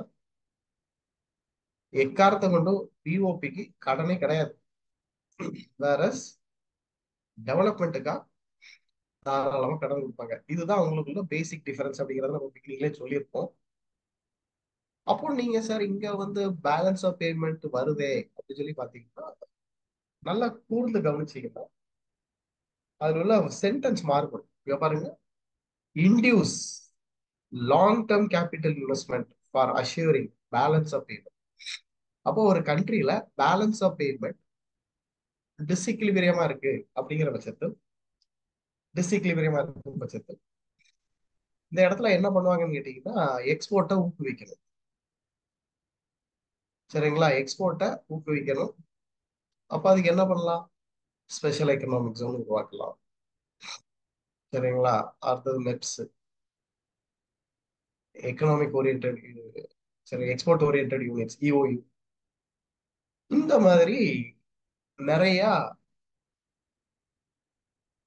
எக்காரத்தை கொண்டும் பிஓபிக்கு கடனே கிடையாது. வேற டெவலப்மெண்ட்டுக்கா தாராளமா கடன் கொடுப்பாங்க. இதுதான் அவங்களுக்குள்ள பேசிக் டிஃபரன்ஸ் அப்படிங்கறத நம்ம பிகினிங்லேயே சொல்லியிருப்போம். அப்போ நீங்க சார் இங்க வந்து பேலன்ஸ் ஆஃப் பேமெண்ட் வருதே அப்படின்னு சொல்லி பாத்தீங்கன்னா, நல்லா கூர்ந்து கவனிச்சீங்கன்னா அதுல உள்ள சென்டென்ஸ் மாறுபடும். இங்க பாருங்க, induce long term capital investment for assuring balance of payment. அப்போ ஒரு கண்ட்ரில பேலன்ஸ் ஆஃப் பேமெண்ட் டிஸ்இக்லிபிரியமா இருக்கு அப்படிங்கிற பட்சத்தில், டிஸ்இக்லிபிரியமா இருக்கும் பட்சத்தில் இந்த இடத்துல என்ன பண்ணுவாங்கன்னு கேட்டீங்கன்னா, எக்ஸ்போர்ட்டை ஊக்குவிக்கணும். சரிங்களா? எக்ஸ்போர்ட்டை ஊக்குவிக்கணும். அப்ப அதுக்கு என்ன பண்ணலாம்? ஸ்பெஷல் எக்கனாமிக் ஜோன் உருவாக்கலாம். சரிங்களா? அடுத்தது மெப்ஸ், எக்கனாமிக் ஓரியன்ட், சரி எக்ஸ்போர்ட் ஓரியன்ட் யூனிட்ஸ், இஓயு. இந்த மாதிரி நிறைய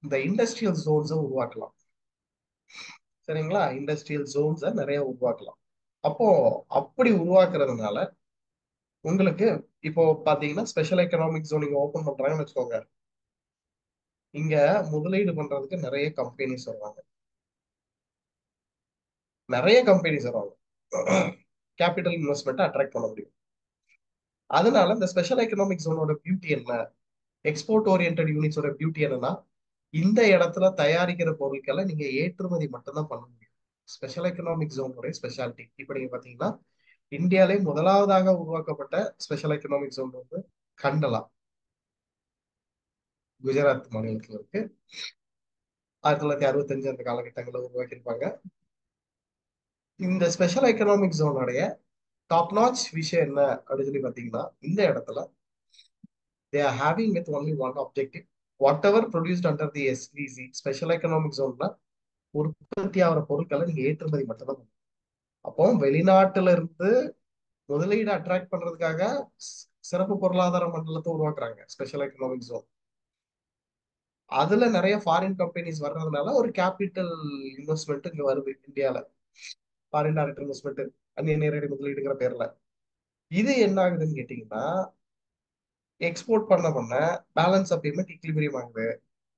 இந்த இண்டஸ்ட்ரியல் ஜோன்ஸை உருவாக்கலாம். சரிங்களா? இண்டஸ்ட்ரியல் ஜோன்ஸை நிறைய உருவாக்கலாம். அப்போ அப்படி உருவாக்குறதுனால உங்களுக்கு இப்போ பாத்தீங்கன்னா ஸ்பெஷல் எக்கனாமிக் ஜோன் நீங்க ஓபன் பண்றாங்கன்னு வச்சுக்கோங்க, இங்க முதலீடு பண்றதுக்கு நிறைய கம்பெனிஸ் வருவாங்க. நிறைய கம்பெனிஸ் வருவாங்க. கேபிட்டல் இன்வெஸ்ட்மெண்ட் அட்ராக்ட் பண்ண முடியும். அதனால இந்த ஸ்பெஷல் எக்கனாமிக் ஜோனோட பியூட்டி என்ன, எக்ஸ்போர்ட் ஓரியன்ட் யூனிட்ஸோட பியூட்டி என்னன்னா, இந்த இடத்துல தயாரிக்கிற பொருட்களை நீங்க ஏற்றுமதி மட்டும்தான் பண்ண முடியும். ஸ்பெஷல் எக்கனாமிக் ஜோனுடைய ஸ்பெஷாலிட்டி இப்ப நீங்க பாத்தீங்கன்னா, இந்தியாவிலே முதலாவதாக உருவாக்கப்பட்ட ஸ்பெஷல் எக்கனாமிக் ஜோன் வந்து கண்டலா, குஜராத் மாநிலத்தில் இருக்கு. 1965 அந்த காலகட்டங்களில் உருவாக்கியிருப்பாங்க. இந்த ஸ்பெஷல் எக்கனாமிக் ஜோனுடைய டாப் நாச் விஷயம் என்ன அப்படின்னு சொல்லி பாத்தீங்கன்னா, இந்த இடத்துல they are having with only one objective, whatever produced under the SEZ special economic ஜோன்ல உற்பத்தி ஆகிற பொருட்களை நீங்க ஏற்றுமதி மட்டும்தான் பண்ணணும். அப்போ வெளிநாட்டுல இருந்து முதலீடு அட்ராக்ட் பண்றதுக்காக சிறப்பு பொருளாதார மண்டலத்தை உருவாக்குறாங்க ஸ்பெஷல் எக்கனாமிக் ஜோன். அதுல நிறைய ஃபாரின் கம்பெனிஸ் வர்றதுனால ஒரு கேபிட்டல் இன்வெஸ்ட்மெண்ட் இங்க வருது இந்தியால. ஃபாரின் டைரக்ட் இன்வெஸ்ட்மெண்ட், அந்நிய நேரடி முதலீடுங்கிற பேர்ல. இது என்ன ஆகுதுன்னு கேட்டீங்கன்னா, எக்ஸ்போர்ட் பண்ண பேலன்ஸ் ஆஃப் பேமெண்ட் இக்லிபிரியம் ஆகுது.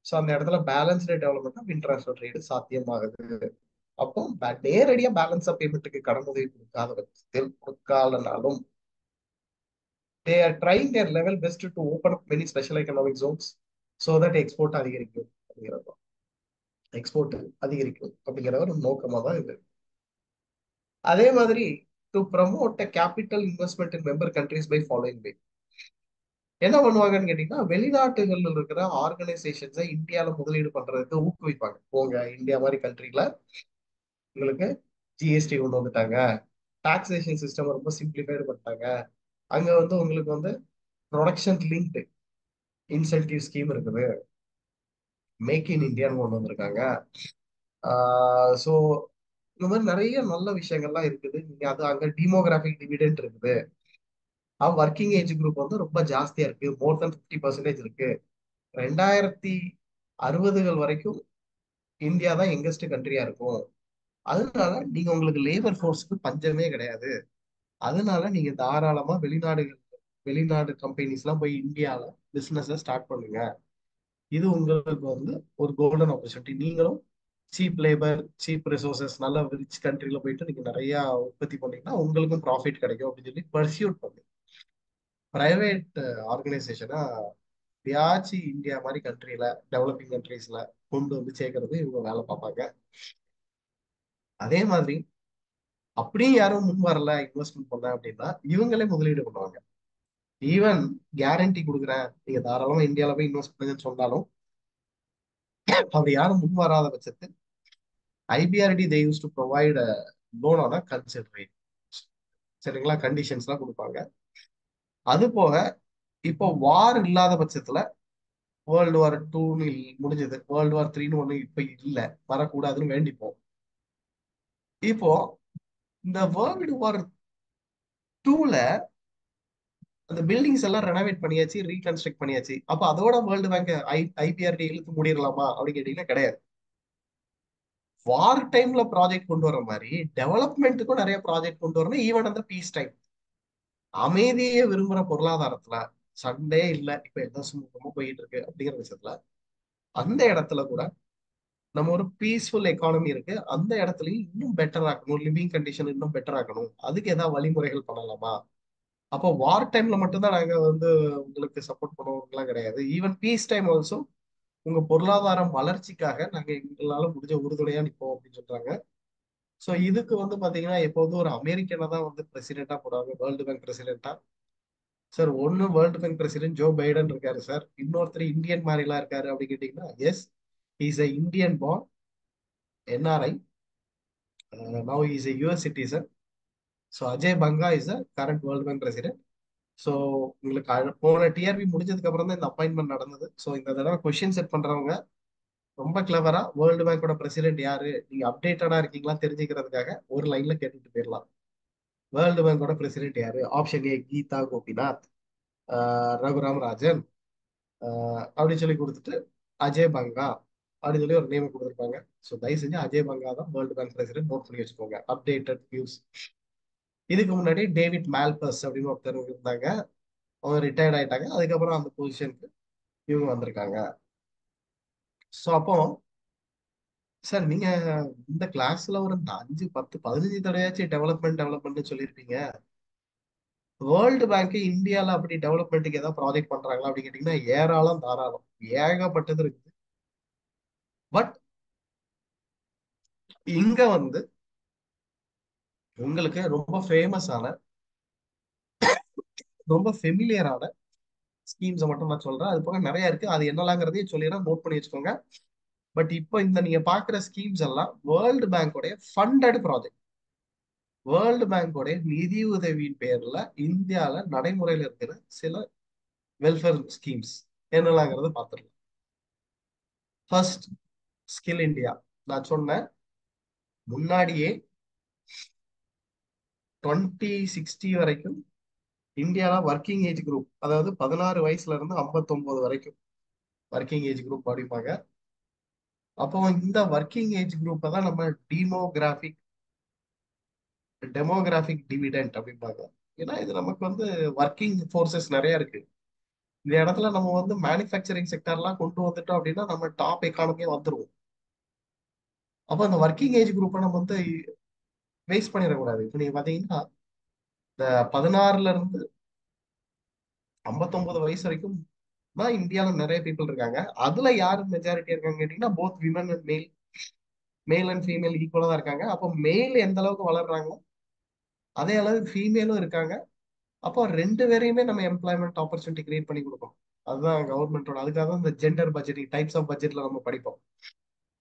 ஸோ அந்த இடத்துல balanced development of international trade சாத்தியமாகுது. அப்போ நேரடியா பேலன்ஸ் ஆஃப் பேமெண்ட்டுக்கு கடன் உதவி கொடுக்காத பட்சத்தில், கொடுக்காதனாலும் they are trying their level best to open up many special economic zones so that export அதிகரிக்கும் அப்படிங்கிறது, எக்ஸ்போர்ட் அதிகரிக்கும் அப்படிங்கிற ஒரு நோக்கமா தான் இது. அதே மாதிரி to promote capital investment in member countries by following way, என்ன பண்ணுவாங்கன்னு கேட்டீங்கன்னா, வெளிநாட்டுகள்ல இருக்கிற ஆர்கனைசேஷன்ஸை இந்தியாவில முதலீடு பண்றதுக்கு ஊக்குவிப்பாங்க. போங்க, இந்தியா மாதிரி கண்ட்ரில உங்களுக்கு ஜிஎஸ்டி கொண்டு வந்துட்டாங்க, டாக்ஸேஷன் சிஸ்டம் ரொம்ப சிம்பிளிஃபைடு பண்ணிட்டாங்க, அங்க வந்து உங்களுக்கு வந்து ப்ரொடக்ஷன் லிங்க்டு இன்சென்டிவ் ஸ்கீம் இருக்குது, மேக் இன் இந்தியான்னு கொண்டு வந்திருக்காங்க. ஸோ இந்த மாதிரி நிறைய நல்ல விஷயங்கள்லாம் இருக்குது. நீங்க அது அங்க டீமோகிராபிக் டிவிடெண்ட் இருக்குது, ஒர்க்கிங் ஏஜ் குரூப் வந்து ரொம்ப ஜாஸ்தியா இருக்கு, மோர் தென் 50% இருக்கு. 2060கள் வரைக்கும் இந்தியா தான் யங்கஸ்ட் கண்ட்ரியா இருக்கும். அதனால நீங்க உங்களுக்கு லேபர் ஃபோர்ஸ்க்கு பஞ்சமே கிடையாது. அதனால நீங்க தாராளமா வெளிநாடு கம்பெனிஸ் எல்லாம் போய் இந்தியால பிசினஸ் ஸ்டார்ட் பண்ணுங்க. இது உங்களுக்கு வந்து ஒரு கோல்டன் ஆப்பர்ச்சுனிட்டி. நீங்களும் சீப் லேபர், சீப் ரிசோர்சஸ், நல்ல ரிச் கண்ட்ரில போயிட்டு நீங்க நிறைய உற்பத்தி பண்ணீங்கன்னா உங்களுக்கும் ப்ராஃபிட் கிடைக்கும் அப்படின்னு சொல்லி பர்சியூட் பண்ணு பிரைவேட் ஆர்கனைசேஷனா எப்பயாச்சும் இந்தியா மாதிரி கண்ட்ரில, டெவலப்பிங் கண்ட்ரீஸ்ல கொண்டு வந்து சேர்க்கறது இவங்க வேலை பார்ப்பாங்க. அதே மாதிரி அப்படியும் யாரும் முன் வரல இன்வெஸ்ட்மெண்ட் பண்ண அப்படின்னா இவங்களே முதலீடு பண்ணுவாங்க. ஈவன் கேரண்டி கொடுக்குறேன், நீங்க தாராளமா இந்தியால போய் இன்வெஸ்ட் பண்ணுங்கன்னு சொன்னாலும் அப்படி யாரும் முன் வராத பட்சத்தில் IBRD they use to provide loan ஆன கன்சிடரேட், சரிங்களா, கண்டிஷன்ஸ் எல்லாம் கொடுப்பாங்க. அது போக இப்போ வார் இல்லாத பட்சத்துல, வேர்ல்டு வார் 2 முடிஞ்சது, வேர்ல்டு வார் 3 ஒண்ணு இப்ப இல்ல, வரக்கூடாதுன்னு வேண்டிப்போம். இப்போ இந்த வேர்ல்டு வார் 2ல அந்த பில்டிங்ஸ் எல்லாம் ரெனோவேட் பண்ணியாச்சு, ரீகன்ஸ்ட்ரக்ட் பண்ணியாச்சு. அப்ப அதோட வேர்ல்டு பேங்க் ஐபிஆர்டி இழுத்து மூடிடலாமா அப்படின்னு கேட்டீங்கன்னா கிடையாது. வார் டைம்ல ப்ராஜெக்ட் கொண்டு வர மாதிரி டெவலப்மெண்ட்டுக்கும் நிறைய ப்ராஜெக்ட் கொண்டு வரணும். ஈவன் அந்த பீஸ் டைம், அமைதியை விரும்புற பொருளாதாரத்துல, சண்டே இல்ல, இப்ப எல்லாம் சுமூகமா போயிட்டு இருக்கு அப்படிங்கிற விஷயத்துல, அந்த இடத்துல கூட நம்ம ஒரு பீஸ்ஃபுல் எக்கானமி இருக்கு, அந்த இடத்துலயும் இன்னும் பெட்டர் ஆக்கணும், லிவிங் கண்டிஷன் இன்னும் பெட்டர் ஆக்கணும், அதுக்கு ஏதாவது வழிமுறைகள் பண்ணலாமா. அப்போ வார் டைம்ல மட்டும்தான் நாங்க வந்து உங்களுக்கு சப்போர்ட் பண்ணுவோம்லாம் கிடையாது. ஈவன் பீஸ் டைம் ஆல்சோ உங்க பொருளாதாரம் வளர்ச்சிக்காக நாங்க எங்களால முடிஞ்ச உறுதுணையா நிற்போம் அப்படின்னு சொல்றாங்க. ஸோ இதுக்கு வந்து பாத்தீங்கன்னா எப்போதும் ஒரு அமெரிக்கனை தான் வந்து பிரசிடென்டா போடுவாங்க, வேர்ல்டு பேங்க் பிரசிடென்டா. சார் ஒன்னு world bank president Joe Biden இருக்காரு சார், இன்னொருத்தர் இந்தியன் மாதிரிலாம் இருக்காரு அப்படின்னு கேட்டீங்கன்னா, yes, is a Indian born NRI, now is a US citizen. So Ajay Banga is a current world bank president. So உங்களுக்கு போன டிஆர்பி முடிஞ்சதுக்கு அப்புறம் தான் இந்த அப்பாயின்மெண்ட் நடந்தது. ஸோ இந்த தடவை கொஸ்டின் செட் பண்றவங்க ரொம்ப கிளவரா வேர்ல்டு பேங்கோட பிரசிடென்ட் யாரு, நீங்க அப்டேட்டடா இருக்கீங்களா தெரிஞ்சுக்கிறதுக்காக ஒரு லைன்ல கேட்டுட்டு போயிடலாம். வேர்ல்டு பேங்கோட பிரசிடென்ட் யாரு? ஆப்ஷன் ஏ கீதா கோபிநாத், ரகுராம் ராஜன், அப்படின்னு சொல்லி கொடுத்துட்டு அஜய் பங்கா அப்படின்னு சொல்லி ஒரு நேம் கொடுத்துருப்பாங்க. ஸோ தயவு செஞ்சு அஜய் பங்கா தான் வேர்ல்டு பேங்க் பிரசிடென்ட், நோட் பண்ணி வச்சுக்கோங்க, அப்டேட்டட் நியூஸ். இதுக்கு முன்னாடி டேவிட் மால்பஸ் அப்படின்னு ஒருத்தர் இருந்தாங்க, அவங்க ரிட்டையர்ட் ஆயிட்டாங்க. அதுக்கப்புறம் அந்த பொசிஷனுக்கு இவங்க வந்திருக்காங்க. ஸோ அப்போ சார் நீங்க இந்த கிளாஸ்ல ஒரு 5 10 15 தடவையாச்சும் டெவலப்மெண்ட் டெவலப்மெண்ட் சொல்லியிருப்பீங்க. வேர்ல்டு பேங்க் இந்தியால அப்படி டெவலப்மெண்ட்டுக்கு ஏதாவது ப்ராஜெக்ட் பண்றாங்களா அப்படின்னு கேட்டீங்கன்னா ஏராளம் தாராளம் ஏகப்பட்டது இருக்கு. பட் இங்க வந்து உங்களுக்கு ரொம்ப ஃபேமஸான ரொம்ப ஃபெமிலியரான ஸ்கீம்ஸை மட்டும் நான் சொல்றேன். அது போக நிறைய இருக்கு. அது என்னலாங்கிறதையும் சொல்லிடுறேன், நோட் பண்ணி வச்சுக்கோங்க. பட் இப்போ இந்த நீங்க பாக்குற ஸ்கீம்ஸ் எல்லாம் வேர்ல்டு பேங்கோடைய ஃபண்டட் ப்ராஜெக்ட். வேர்ல்டு பேங்கோடைய நிதி உதவியின் பேர்ல இந்தியால நடைமுறையில இருக்கிற சில வெல்ஃபேர் ஸ்கீம்ஸ் என்னலாங்கிறத பார்த்துடலாம். First, skill India. நான் சொன்னேன் முன்னாடியே 2060 வரைக்கும் இந்தியால ஒர்க்கிங் ஏஜ் குரூப், அதாவது 16 வயசுல இருந்து 59 வரைக்கும் ஒர்க்கிங் ஏஜ் குரூப் அப்படிப்பாங்க. அப்போ இந்த ஒர்க்கிங் ஏஜ் குரூப்பை தான் நம்ம டெமோகிராபிக் டிவிடெண்ட் அப்படிம்பாங்க. ஏன்னா இது நமக்கு வந்து ஒர்க்கிங் ஃபோர்ஸஸ் நிறைய இருக்கு. இந்த இடத்துல நம்ம வந்து மேனுஃபேக்சரிங் செக்டர்லாம் கொண்டு வந்துட்டோம் அப்படின்னா நம்ம டாப் எக்கானமியே வந்துருவோம். அப்போ அந்த ஒர்க்கிங் ஏஜ் குரூப்பை நம்ம வந்து வேஸ்ட் பண்ணிடக்கூடாது. இப்போ நீங்க பாத்தீங்கன்னா இந்த 16ல இருந்து 59 வயசு வரைக்கும் தான் இந்தியாவில் நிறைய பீப்புள் இருக்காங்க. அதுல யாரு மெஜாரிட்டி இருக்காங்க கேட்டீங்கன்னா போத் விமன் அண்ட் மேல், மேல் அண்ட் ஃபீமேல் ஈக்குவலா தான் இருக்காங்க. அப்போ மேல் எந்த அளவுக்கு வளர்றாங்களோ அதே அளவு ஃபீமேலும் இருக்காங்க. அப்போ ரெண்டு பேரையுமே நம்ம எம்ப்ளாய்மெண்ட் ஆப்பர்ச்சுனிட்டி கிரியேட் பண்ணி கொடுக்கணும். அதுதான் கவர்மெண்டோட. அதுக்காக தான் இந்த ஜெண்டர் பட்ஜெட்டிங் டைப்ஸ் ஆஃப் பட்ஜெட்ல நம்ம படிப்போம்.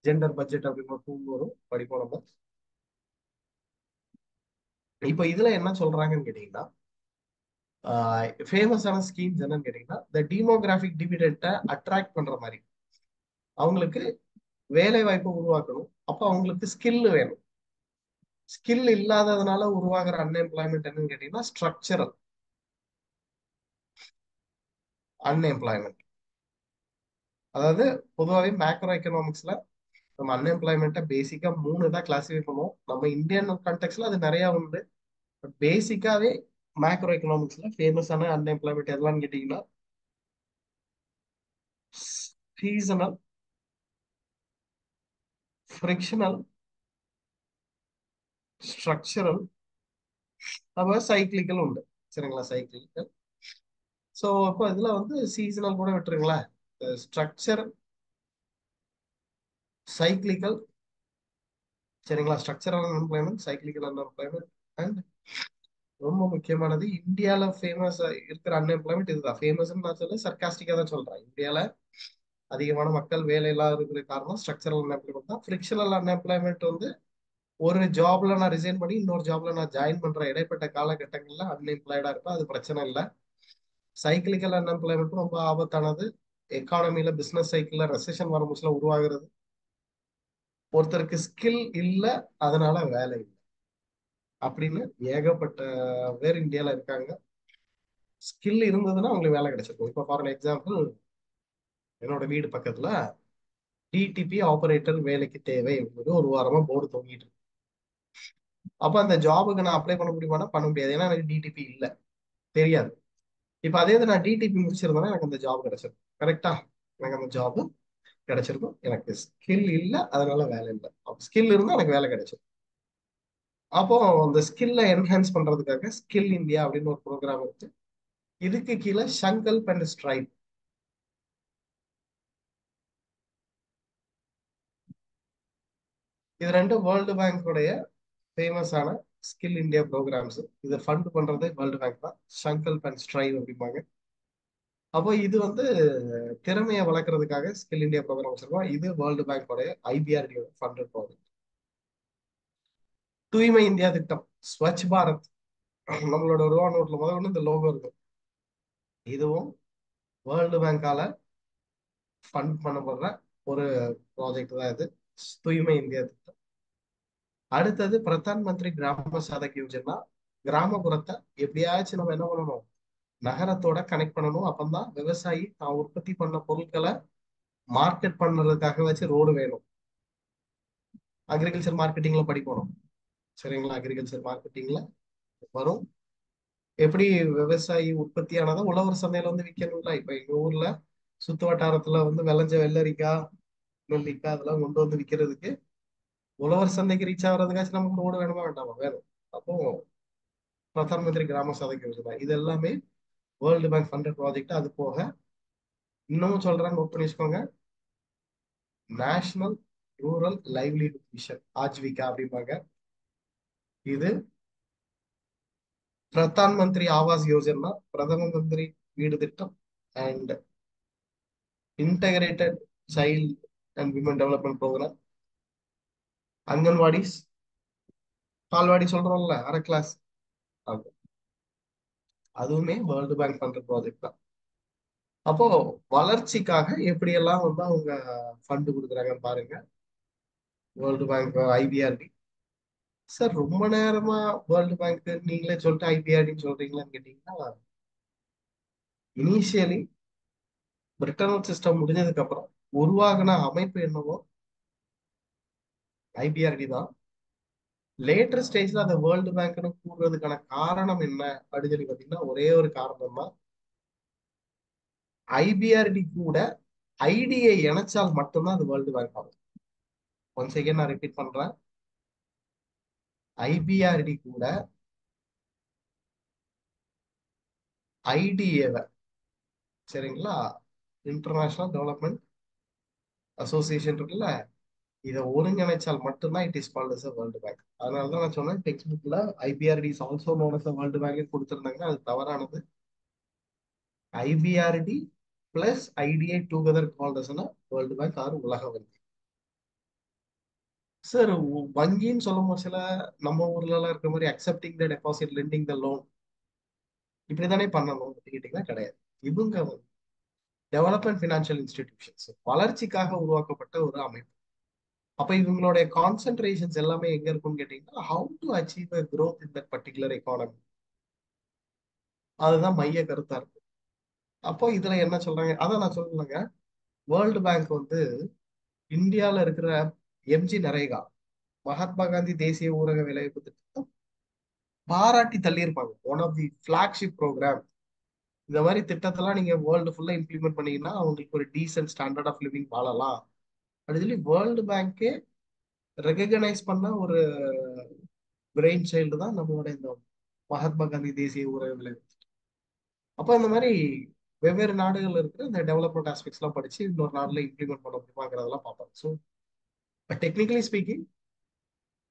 ஜெண்டர் பட்ஜெட் அப்படின்னு தூங்க வரும், படிப்போம் நம்ம. இப்போ இதுல என்ன சொல்றாங்கன்னு கேட்டீங்கன்னா ஃபேமஸான ஸ்கீம்ஸ் என்னன்னு கேட்டீங்கன்னா இந்த டீமோகிராபிக் டிவிடெண்ட்டை அட்ராக்ட் பண்ற மாதிரி அவங்களுக்கு வேலை வாய்ப்பை உருவாக்கணும். அப்போ அவங்களுக்கு ஸ்கில் வேணும். ஸ்கில் இல்லாததுனால உருவாகிற அன்எம்ப்ளாய்மெண்ட் என்னன்னு கேட்டீங்கன்னா ஸ்ட்ரக்சரல் அன்எம்ப்ளாய்மெண்ட். அதாவது பொதுவாகவே மேக்ரோ எக்கனாமிக்ஸ்ல நம்ம அன்எம்ப்ளாய்மெண்ட்டை பேசிக்கா 3 தான் கிளாசிஃபை பண்ணுவோம். நம்ம இந்தியன் கான்டெக்ட்ல அது நிறைய உண்டு. பட் பேசிக்காவே மேக்ரோ எக்கனாமிக்ஸ்ல ஃபேமஸான அன்எம்ப்ளாய்மெண்ட் எதெல்லாம் கேட்டீங்கன்னா சீசனல், ஃப்ரிக்ஷனல், ஸ்ட்ரக்சரல், அப்புறம் சைக்கிளிக்கல் உண்டு. சரிங்களா? சைக்கிளிக்கல். ஸோ இப்போ இதுல வந்து சீசனல் கூட விட்டுருங்களேன். ஸ்ட்ரக்சர், சைக்கிளிக்கல், சரிங்களா? Structural unemployment, cyclical unemployment and ரொம்ப முக்கியமானது இந்தியால ஃபேமஸ் இருக்கிற அன்எம்ப்ளாய்மெண்ட் இதுதான். ஃபேமஸ்ன்னு நான் சொல்ல சர்காஸ்டிக்கா தான் சொல்றேன். இந்தியால அதிகமான மக்கள் வேலை இல்லாத இருக்கிற காரணம் ஸ்ட்ரக்சரல் அன்எம்ப்ளாய்மெண்ட் தான். ஃப்ரிக்ஷனல் அன்எம்ப்ளாய்மெண்ட் வந்து ஒரு ஜாப்ல நான் ரிசைன் பண்ணி இன்னொரு ஜாப்ல நான் ஜாயின் பண்ற இடைப்பட்ட காலகட்டங்கள்ல அன்எம்ப்ளாய்டா இருப்பேன், அது பிரச்சனை இல்லை. சைக்கிளிக்கல் அன்எம்ப்ளாய்மெண்ட் ரொம்ப ஆபத்தானது. எக்கானமில பிசினஸ் சைக்கிள்ல ரெசெஷன் வரமுச்சுல உருவாகிறது. ஒருத்தருக்கு ஸ்கில் இல்லை, அதனால வேலை இல்லை அப்படின்னு ஏகப்பட்ட பேர் இந்தியால இருக்காங்க. ஸ்கில் இருந்ததுன்னா அவங்களுக்கு வேலை கிடைச்சிருக்கும். இப்போ ஃபார் எக்ஸாம்பிள் என்னோட வீடு பக்கத்துல டிடிபி ஆபரேட்டர் வேலைக்கு தேவை என்பது ஒரு வாரமா போர்டு தொங்கிட்டு இருக்கு. அப்ப அந்த ஜாபுக்கு நான் அப்ளை பண்ண முடியுமானா பண்ண முடியாது. ஏன்னா எனக்கு டிடிபி இல்லை, தெரியாது. இப்ப அதே இது நான் டிடிபி முடிச்சிருந்தேன்னா எனக்கு அந்த ஜாப் கிடைச்சிருக்கும். கரெக்டா? எனக்கு அந்த ஜாப் கிடைச்சிருக்கும். எனக்கு ஸ்கில் இல்லை, அதனால வேலை இல்லை. ஸ்கில் இருந்தா எனக்கு வேலை கிடைச்சிருக்கும். அப்போ அந்த ஸ்கில்ல என்ஹான்ஸ் பண்றதுக்காக ஸ்கில் இந்தியா அப்படின்னு ஒரு ப்ரோக்ராம் இருக்கு. இதுக்கு கீழே சங்கல்ப் அண்ட் ஸ்ட்ரைப், இது ரெண்டும் வேர்ல்டு பேங்கோடைய ஃபேமஸான ஸ்கில் இந்தியா ப்ரோக்ராம்ஸ். இதை ஃபண்ட் பண்றது வேர்ல்டு பேங்க் தான். சங்கல்ப் அண்ட் ஸ்ட்ரைவ் அப்படிம்பாங்க. அப்போ இது வந்து திறமையை வளர்க்கறதுக்காக ஸ்கில் இந்தியா ப்ரோக்ராம் வச்சிருக்கோம். இது வேர்ல்டு பேங்கோடைய ஐபிஆர்டியோட ஃபண்டட் ப்ராஜெக்ட். தூய்மை இந்தியா திட்டம், ஸ்வச் பாரத், நம்மளோட ரூபா நோட்ல முதல்ல இந்த லோகோ இருக்கும். இதுவும் வேர்ல்டு பேங்கால ஃபண்ட் பண்ணப்படுற ஒரு ப்ராஜெக்ட் தான் இது, தூய்மை இந்தியா திட்டம். அடுத்தது பிரதான் மந்திரி கிராம சடக் யோஜனா. கிராமப்புறத்தை எப்படியாச்சும் நம்ம என்ன பண்ணணும், நகரத்தோட கனெக்ட் பண்ணணும். அப்பந்தான் விவசாயி தான் உற்பத்தி பண்ண பொருட்களை மார்க்கெட் பண்றதுக்காக வச்சு ரோடு வேணும். அக்ரிகல்ச்சர் மார்க்கெட்டிங்ல படிக்கணும். சரிங்களா? அக்ரிகல்ச்சர் மார்க்கெட்டிங்ல வரும். எப்படி விவசாயி உற்பத்தியானதை உழவர் சந்தையில வந்து விற்கணும்ல. இப்ப எங்க ஊர்ல சுத்து வட்டாரத்துல வந்து விளைஞ்ச வெள்ளரிக்காய், நெல்லிக்காய் அதெல்லாம் கொண்டு வந்து விற்கிறதுக்கு உழவர் சந்தைக்கு ரீச் ஆகுறதுக்காச்சும் நமக்கு ரோடு வேணுமா வேண்டாமா? வேணும். அப்போ பிரதான் மந்திரி கிராம சதைக்கு யோஜனா இது எல்லாமே வேர்ல்டு பேங்க் ஃபண்டட் ப்ராஜெக்ட். அது போக இன்னமும் சொல்றாங்க, நோட் பண்ணி வச்சுக்கோங்க, நேஷனல் ரூரல் லைவ்லிஹுட் மிஷன் ஆஜ்விகா அப்படிம்பாங்க. இது பிரதான் மந்திரி ஆவாஸ் யோஜனா, பிரதம மந்திரி வீடு திட்டம், and integrated child and women development programme, anganwadis, பால்வாடி சொல்றோம்ல அரை கிளாஸ், அது அதுவுமே வேர்ல்டு பேங்க் பண்ற ப்ராஜெக்ட் தான். அப்போ வளர்ச்சிக்காக எப்படியெல்லாம் வந்து அவங்க ஃபண்ட் கொடுக்குறாங்கன்னு பாருங்க. World bank, IBRD. சார் ரொம்ப நேரமா வேர்ல்டு பேங்க் நீங்களே சொல்லிட்டு ஐபிஆர்டின்னு சொல்றீங்களான்னு கேட்டீங்கன்னா, இனிஷியலி பிரிட்டன் சிஸ்டம் முடிஞ்சதுக்கு அப்புறம் உருவாகின அமைப்பு என்னவோ ஐபிஆர்டி தான். லேட்டர் ஸ்டேஜ்ல அந்த வேர்ல்டு பேங்க்னு கூடுறதுக்கான காரணம் என்ன அப்படின்னு சொல்லி பாத்தீங்கன்னா, ஒரே ஒரு காரணம் தான். ஐபிஆர்டி கூட ஐடியை இணைச்சால் மட்டும்தான் அது வேர்ல்டு பேங்க் ஆகும். ஒன்ஸ் அகேன் நான் ரிப்பீட் பண்றேன், ஐபிஆர்டி கூட ஐடிஏவை, சரிங்களா, இன்டர்நேஷனல் டெவலப்மெண்ட் அசோசியேஷன் இருக்குல்ல, இதை ஒருங்கிணைச்சால் மட்டும்தான் it is called as world bank. அதனால தான் நான் சொன்னேன், டெக்ஸ்ட் புக்ல IBRD is also known as world bank கொடுத்துருந்தாங்கன்னா அது தவறானது. IBRD plus IDA together called as world bank or உலக வங்கி. சார் வங்கின்னு சொல்லும் போது சில நம்ம ஊர்ல எல்லாம் இருக்கிற மாதிரி accepting the deposit lending the loan இப்படிதானே பண்ணணும் கேட்டீங்கன்னா கிடையாது. இவங்க டெவலப்மெண்ட் ஃபினான்ஷியல் இன்ஸ்டிடியூஷன்ஸ், வளர்ச்சிக்காக உருவாக்கப்பட்ட ஒரு அமைப்பு. அப்ப இவங்களுடைய கான்சென்ட்ரேஷன்ஸ் எல்லாமே எங்க இருக்கும்னு கேட்டீங்கன்னா, how to achieve a growth in that particular economy. அதுதான் மைய கருத்தா இருக்கு. அப்போ இதுல என்ன சொல்றாங்க, அதான் நான் சொல்லலைங்க, வேர்ல்டு பேங்க் வந்து இந்தியால இருக்கிற எம்ஜி நரேகா, மகாத்மா காந்தி தேசிய ஊரக வேலைவாய்ப்பு திட்டம் பாராட்டி தள்ளியிருப்பாங்க. One of the flagship programme. இந்த மாதிரி திட்டத்தெல்லாம் நீங்க வேர்ல்டு ஃபுல்லா இம்ப்ளிமெண்ட் பண்ணீங்கன்னா அவங்களுக்கு ஒரு டீசென்ட் ஸ்டாண்டர்ட் ஆஃப் லிவிங் வாழலாம் அப்படின்னு சொல்லி வேர்ல்டு பேங்கே ரெகக்னைஸ் பண்ண ஒரு பிரெயின் சைல்டு தான் நம்மளோட இந்த மகாத்மா காந்தி தேசிய ஊரக வேலைவாய்ப்பு. அப்போ இந்த மாதிரி வெவ்வேறு நாடுகள் இருக்கிற இந்த டெவலப்மெண்ட் ஆஸ்பெக்ட்ஸ் எல்லாம் படிச்சு இன்னொரு நாடுல இம்ப்ளிமெண்ட் பண்ண முடியுமாங்கிறதெல்லாம் பார்ப்பாங்க. So technically speaking,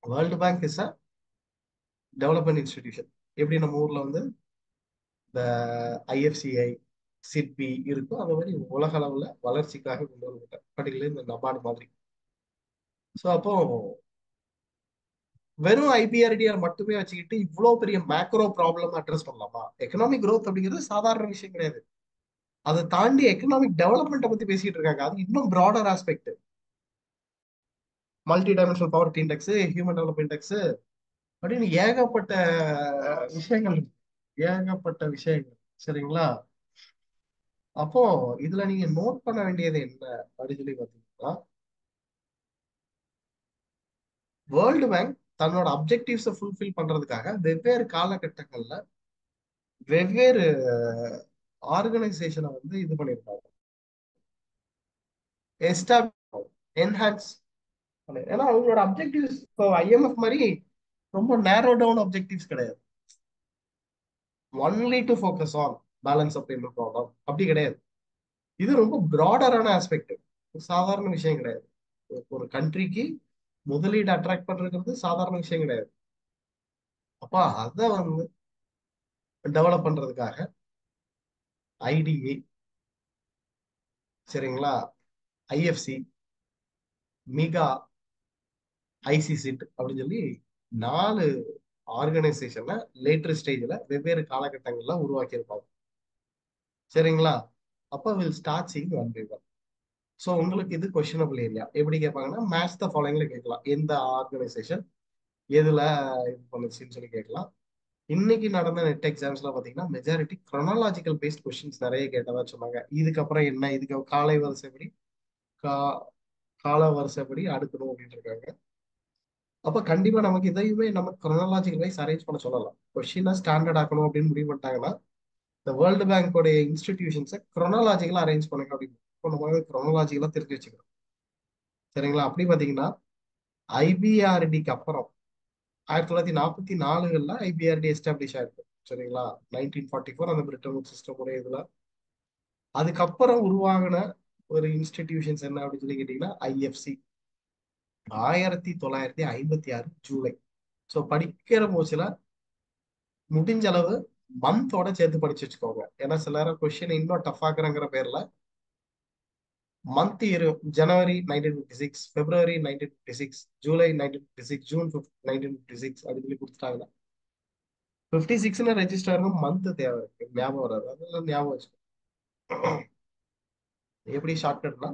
world bank is a development institution. எப்படி நம்ம ஊர்ல வந்து இந்த ஐஎஃப்சிஐ, சிட்பி இருக்கும், அந்த மாதிரி உலக அளவுல வளர்ச்சிக்காக கொண்டு வரப்பட்ட பர்டிகுலர் இந்த நபார்டு மாதிரி. ஸோ அப்போ வெறும் ஐபிஆர்டிஆர் மட்டுமே வச்சுக்கிட்டு இவ்வளவு பெரிய மேக்ரோ ப்ராப்ளம் அட்ரஸ் பண்ணலாமா? எக்கனாமிக் growth அப்படிங்கிறது சாதாரண விஷயம் கிடையாது. அதை தாண்டி எக்கனாமிக் டெவலப்மெண்ட்டை பத்தி பேசிட்டு இருக்காங்க. அது இன்னும் broader aspect. Multi dimensional poverty index, human development index அப்படின்னு ஏகப்பட்ட விஷயங்கள் இருக்கு. ஏகப்பட்ட விஷயங்கள், சரிங்களா? அப்போ இதுல நீங்க நோட் பண்ண வேண்டியது என்ன அப்படின்னு சொல்லி பாத்தீங்கன்னா, வேர்ல்டு பேங்க் தன்னோட அப்ஜெக்டிவ்ஸை ஃபுல்ஃபில் பண்றதுக்காக வெவ்வேறு காலகட்டங்கள்ல வெவ்வேறு ஆர்கனைசேஷனை வந்து இது பண்ணியிருக்காங்க, எஸ்டாப்ளிஷ், என்ஹான்ஸ். ஏன்னா அவங்களோட அப்ஜெக்டிவ்ஸ் இப்போ ஐஎம்எஃப் மாதிரி ரொம்ப நேரோ டவுன் அப்ஜெக்டிவ்ஸ் கிடையாது. Only to focus on balance of payment problem அப்படி கிடையாது. இது ரொம்ப ப்ராடரான ஆஸ்பெக்ட், சாதாரண விஷயம் கிடையாது. ஒரு கண்ட்ரிக்கு முதலீடு அட்ராக்ட் பண்றது சாதாரண விஷயம் கிடையாது. அப்ப அதை வந்து டெவலப் பண்றதுக்காக ஐடிஏ, சரிங்களா, ஐஎஃப்சி, மிகா, ஐசிசிட் அப்படின்னு சொல்லி 4 ஆர்கனைசேஷன்ல லேட்டர் ஸ்டேஜ்ல வெவ்வேறு காலகட்டங்கள்ல உருவாக்கி இருப்பாங்க, சரிங்களா? அப்ப will start seeing one by one. So உங்களுக்கு இது கொஸ்டினபிள் ஏரியா. எப்படி கேட்பாங்கன்னா, மேட்ச் த ஃபாலோயிங்ல கேட்கலாம். எந்த ஆர்கனைசேஷன் எதுல இது பண்ணுச்சுன்னு சொல்லி கேட்கலாம். இன்னைக்கு நடந்த நெட் எக்ஸாம்ஸ்ல பாத்தீங்கன்னா மெஜாரிட்டி chronological பேஸ்ட் கொஸ்டின்ஸ் நிறைய கேட்டதா சொன்னாங்க. இதுக்கப்புறம் என்ன, இதுக்கு காலை வரிசைப்படி கா கால வரிசைப்படி அடுக்கணும் அப்படின்னு இருக்காங்க. அப்ப கண்டிப்பா நமக்கு இதையுமே நம்ம chronological வைஸ் அரேஞ்ச் பண்ண சொல்லலாம். கொஸ்டினை ஸ்டாண்டர்ட் ஆக்கணும் அப்படின்னு முடிவு பண்ணிட்டாங்கன்னா இந்த வேர்ல்டு பேங்கோடைய இன்ஸ்டிடியூஷன்ஸை chronological அரேஞ்ச் பண்ணுங்க அப்படின்னு இப்போ நம்ம chronological தெரிஞ்சு வச்சுக்கணும், சரிங்களா? அப்படி பாத்தீங்கன்னா ஐபிஆர்டிக்கு அப்புறம் 1944 ஐபிஆர்டி எஸ்டாப்ளிஷ் ஆயிருக்கு. சரிங்களா? 1944 அந்த பிரிட்டன் சிஸ்டம் உடைய இதுல அதுக்கப்புறம் உருவாகின ஒரு இன்ஸ்டிடியூஷன்ஸ் என்ன அப்படின்னு சொல்லி கேட்டீங்கன்னா ஐஎஃப்சி. 1956 ஜூலை. ஸோ படிக்கிற மூச்சுல முடிஞ்ச அளவு மந்தோட சேர்த்து படிச்சு வச்சுக்கோங்க. ஏன்னா சில நேரம் கொஸ்டின் இன்னும் டஃப் ஆக்குறங்கிற பேர்ல மந்த் இரு ஜனவரி 1956, பிப்ரவரி 1956, ஜூலை 1956, ஜூன் 1956 அப்படின்னு சொல்லி கொடுத்துட்டாங்கன்னா 56ன்னு ரெஜிஸ்டர் மந்த் தேவை இருக்கு, ஞாபகம் வராது. அதெல்லாம் ஞாபகம் வச்சுக்கோ. எப்படி ஷார்ட்கட்னா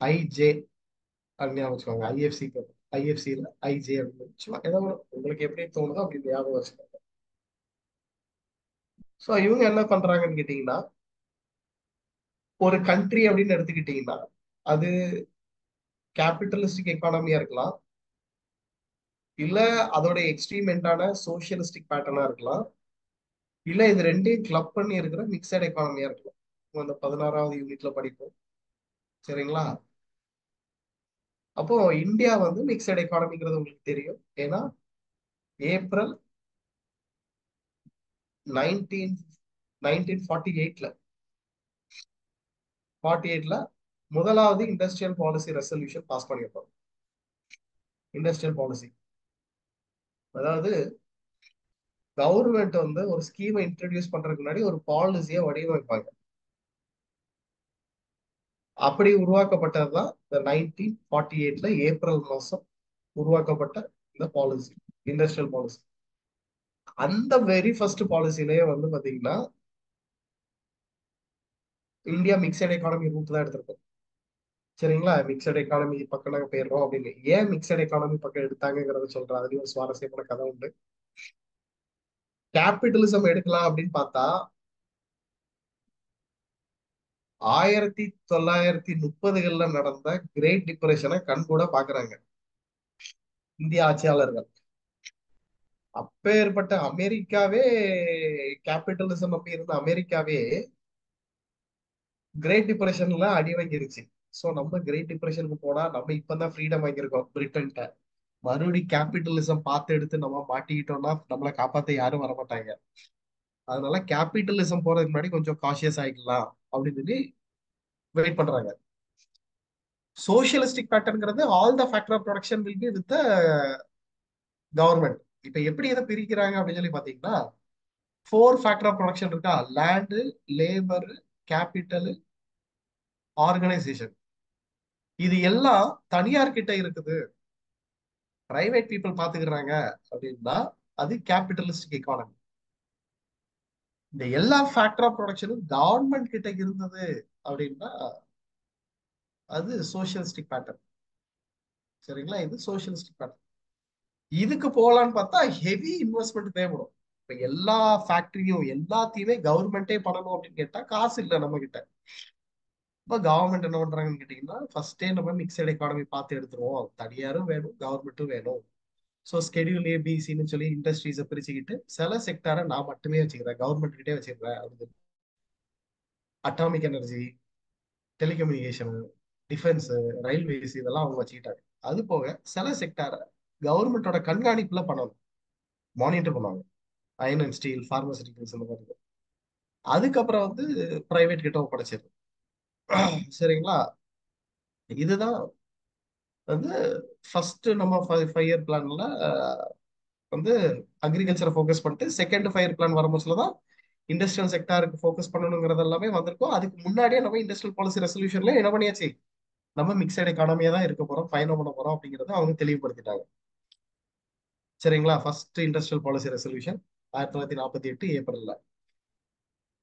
ஐஜே அப்படின்னு ஞாபகம் வச்சுக்கோங்க. ஐஎஃப்சியில் ஐஜே அப்படின்னு சும்மா ஏதோ உங்களுக்கு எப்படி தோணுதோ அப்படி ஞாபகம் வச்சுக்கோங்க. ஸோ இவங்க என்ன பண்றாங்கன்னு கேட்டீங்கன்னா, ஒரு கண்ட்ரி அப்படின்னு எடுத்துக்கிட்டீங்கன்னா அது கேபிட்டலிஸ்டிக் எக்கானமியா இருக்கலாம், இல்ல அதோட எக்ஸ்ட்ரீமெண்டான சோசியலிஸ்டிக் பேட்டர்னா இருக்கலாம், இல்ல இது ரெண்டையும் கிளப் பண்ணி இருக்கிற மிக்சட் எக்கானமியா இருக்கலாம். அந்த 16வது யூனிட்ல படிப்போம். சரிங்களா? அப்போ இந்தியா வந்து மிக்சட் எக்கானமிங்கிறது உங்களுக்கு தெரியும். ஏன்னா ஏப்ரல் 19 1948ல 48ல முதலாவது இண்டஸ்ட்ரியல் பாலிசி ரெசல்யூஷன் பாஸ் பண்ணியிருப்பாங்க. இண்டஸ்ட்ரியல் பாலிசி அதாவது கவர்மெண்ட் வந்து ஒரு ஸ்கீமை இன்ட்ரடியூஸ் பண்றதுக்கு முன்னாடி ஒரு பாலிசியை வடிவமைப்பாங்க. அப்படி உருவாக்கப்பட்டதுதான் இந்த 1948ல ஏப்ரல் மாசம் உருவாக்கப்பட்ட இந்த பாலிசி, இண்டஸ்ட்ரியல் பாலிசி. அந்த வெரி ஃபர்ஸ்ட் பாலிசிலேயே வந்து பாத்தீங்கன்னா இந்தியா மிக்சட் எக்கானமி ரூட் தான் எடுத்திருக்கோம். சரிங்களா? மிக்சட் எக்கானமி பக்கம் நாங்க போயிடுறோம் அப்படின்னு. ஏன் மிக்சட் எக்கானமி பக்கம் எடுத்தாங்கிறத சொல்றேன். அதுலயும் ஒரு சுவாரஸ்யமான கதை உண்டு. கேபிட்டலிசம் எடுக்கலாம் அப்படின்னு பார்த்தா 1930கள்ல நடந்த கிரேட் டிப்ரெஷனை கண் கூட பாக்குறாங்க இந்திய ஆட்சியாளர்கள். அப்பேற்பட்ட அமெரிக்காவே, கேபிட்டலிசம் அப்படி இருந்த அமெரிக்காவே கிரேட் டிப்ரெஷன்ல அடி வாங்கிருச்சு. சோ நம்ம கிரேட் டிப்ரெஷனுக்கு போனா நம்ம இப்பதான் ஃப்ரீடம் வாங்கியிருக்கோம் பிரிட்டன்ட்ட. மறுபடி கேபிட்டலிசம் பார்த்து எடுத்து நம்ம மாட்டிக்கிட்டோம்னா நம்மளை காப்பாத்த யாரும் வரமாட்டாங்க. அதனால கேபிட்டலிசம் போறதுக்கு முன்னாடி கொஞ்சம் காஷியஸ் ஆயிக்கலாம் அப்படின்னு சொல்லி வெயிட் பண்றாங்க. சோசியலிஸ்டிக் பேட்டர்ன்ங்கிறது all the factor of production will be with government. இப்ப எப்படி இதை பிரிக்கிறாங்க அப்படின்னு சொல்லி பாத்தீங்கன்னா 4 ஃபேக்டர் ஆஃப் ப்ரொடக்ஷன் இருக்கா: லேண்டு, லேபர், கேபிட்டல், ஆர்கனைசேஷன். இது எல்லாம் தனியார் கிட்ட இருக்குது, பிரைவேட் பீப்புள் பாத்துக்கிறாங்க அப்படின்னா அது கேபிட்டலிஸ்டிக் எக்கானமி. இந்த எல்லா ஃபேக்டர் ஆஃப் ப்ரொடக்ஷனும் கவர்மெண்ட் கிட்ட இருந்தது அப்படின்னா அது சோசியலிஸ்டிக் பேட்டர்ன். சரிங்களா? இது சோசியலிஸ்டிக் பேட்டர்ன். இதுக்கு போகலான்னு பார்த்தா ஹெவி இன்வெஸ்ட்மெண்ட் தேவைப்படும். இப்ப எல்லா ஃபேக்டரியும் எல்லாத்தையுமே கவர்மெண்டே பண்ணணும் அப்படின்னு கேட்டா காசு இல்லை நம்ம கிட்ட. இப்ப கவர்மெண்ட் என்ன பண்றாங்கன்னு கேட்டீங்கன்னா ஃபர்ஸ்டே நம்ம மிக்சட் எக்கானமி பார்த்து எடுத்துருவோம், தனியாரும் வேணும் கவர்மெண்ட்டும் வேணும். ஸோ ஸ்கெடியூல் ஏபிசின்னு சொல்லி இண்டஸ்ட்ரீஸை பிரிச்சுக்கிட்டு சில செக்டாரை நான் மட்டுமே வச்சுக்கிறேன், கவர்மெண்ட் கிட்டே வச்சுக்கிறேன் அப்படின்னு. Atomic energy, telecommunication, defence, railways இதெல்லாம் அவங்க வச்சுக்கிட்டாங்க. அது போக சில செக்டாரை கவர்மெண்டோட கண்காணிப்புல பண்ணணும், மானிட்டர் பண்ணுவாங்க. அயன் அண்ட் ஸ்டீல், பார்மசூட்டிகல்ஸ் இந்த மாதிரி. அதுக்கப்புறம் வந்து பிரைவேட் கிட்ட ஒப்படைச்சிருக்கு. சரிங்களா? இதுதான் வந்து ஃபர்ஸ்ட் நம்ம 5 இயர் பிளான்ல வந்து அக்ரிகல்ச்சரை ஃபோக்கஸ் பண்ணிட்டு செகண்ட் 5 இயர் பிளான் வரும்போதுல தான் இண்டஸ்ட்ரியல் செக்டாருக்கு ஃபோக்கஸ் பண்ணணுங்கிறது எல்லாமே வந்திருக்கும். அதுக்கு முன்னாடியே நம்ம இண்டஸ்ட்ரியல் பாலிசி ரெசல்யூஷன்ல என்ன பண்ணியாச்சு, நம்ம மிக்சட் எக்கானமியா தான் இருக்க போறோம், பயணம் பண்ண போறோம் அப்படிங்கறத அவங்க தெளிவுபடுத்திட்டாங்க. சரிங்களா? First industrial policy resolution 1948 ஏப்ரல்ல.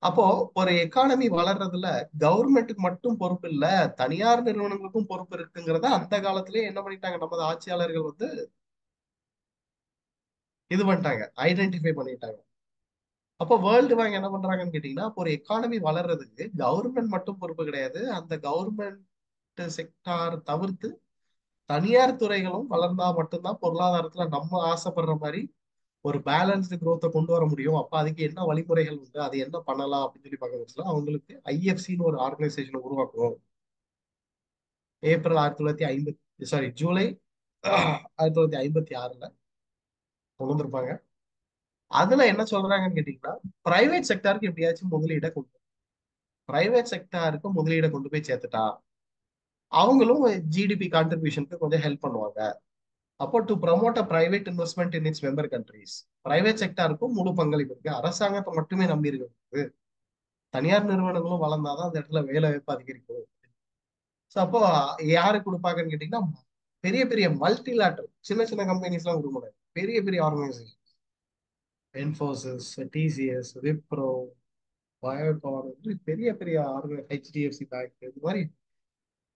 அப்போ ஒரு எக்கானமி வளர்றதுல கவர்மெண்ட்டுக்கு மட்டும் பொறுப்பு இல்ல, தனியார் நிறுவனங்களுக்கும் பொறுப்பு இருக்குங்கிறத அந்த காலத்திலேயே என்ன பண்ணிட்டாங்க நமது ஆட்சியாளர்கள் வந்து இது பண்ணிட்டாங்க, ஐடென்டிஃபை பண்ணிட்டாங்க. அப்போ வேர்ல்டு பேங்க் என்ன பண்றாங்கன்னு கேட்டீங்கன்னா, அப்போ ஒரு எக்கானமி வளர்றதுக்கு கவர்மெண்ட் மட்டும் பொறுப்பு கிடையாது, அந்த கவர்மெண்ட் செக்டார் தவிர்த்து தனியார் துறைகளும் வளர்ந்தா மட்டும்தான் பொருளாதாரத்துல நம்ம ஆசைப்படுற மாதிரி ஒரு பேலன்ஸ்டு growth கொண்டு வர முடியும். அப்ப அதுக்கு என்ன வழிமுறைகள் உண்டு, அது என்ன பண்ணலாம் அப்படின்னு சொல்லி பார்க்கறதுல அவங்களுக்கு ஐஎஃப்சின்னு ஒரு ஆர்கனைசேஷனை உருவாக்குவோம். ஏப்ரல் 1950, சாரி ஜூலை 1956 கொண்டு வந்திருப்பாங்க. அதுல என்ன சொல்றாங்கன்னு கேட்டீங்கன்னா, பிரைவேட் செக்டாருக்கு எப்படியாச்சும் முதலீட கொண்டு பிரைவேட் செக்டாருக்கு முதலீட கொண்டு போய் சேர்த்துட்டா அவங்களும் ஜிடிபி கான்ட்ரிபியூஷனுக்கு கொஞ்சம் ஹெல்ப் பண்ணுவாங்க. அப்போ to promote a private investment in its member countries, private செக்டாருக்கும் முழு பங்களிப்பு இருக்கு. அரசாங்கத்தை மட்டுமே நம்பி இருக்கு, தனியார் நிறுவனங்களும் வளர்ந்தாதான் அந்த இடத்துல வேலை வாய்ப்பு அதிகரிக்கும். ஸோ அப்போ யாரு கொடுப்பாங்கன்னு கேட்டீங்கன்னா, பெரிய பெரிய மல்டிலேட்டரல், சின்ன சின்ன கம்பெனிஸ் எல்லாம் கொடுக்க முடியாது, பெரிய பெரிய ஆர்கனைசேஷன், இன்ஃபோசிஸ், டிசிஎஸ், விப்ரோ, பயோகான், பெரிய பெரிய ஹெச்டிஎஃப்சி பேங்க், இது மாதிரி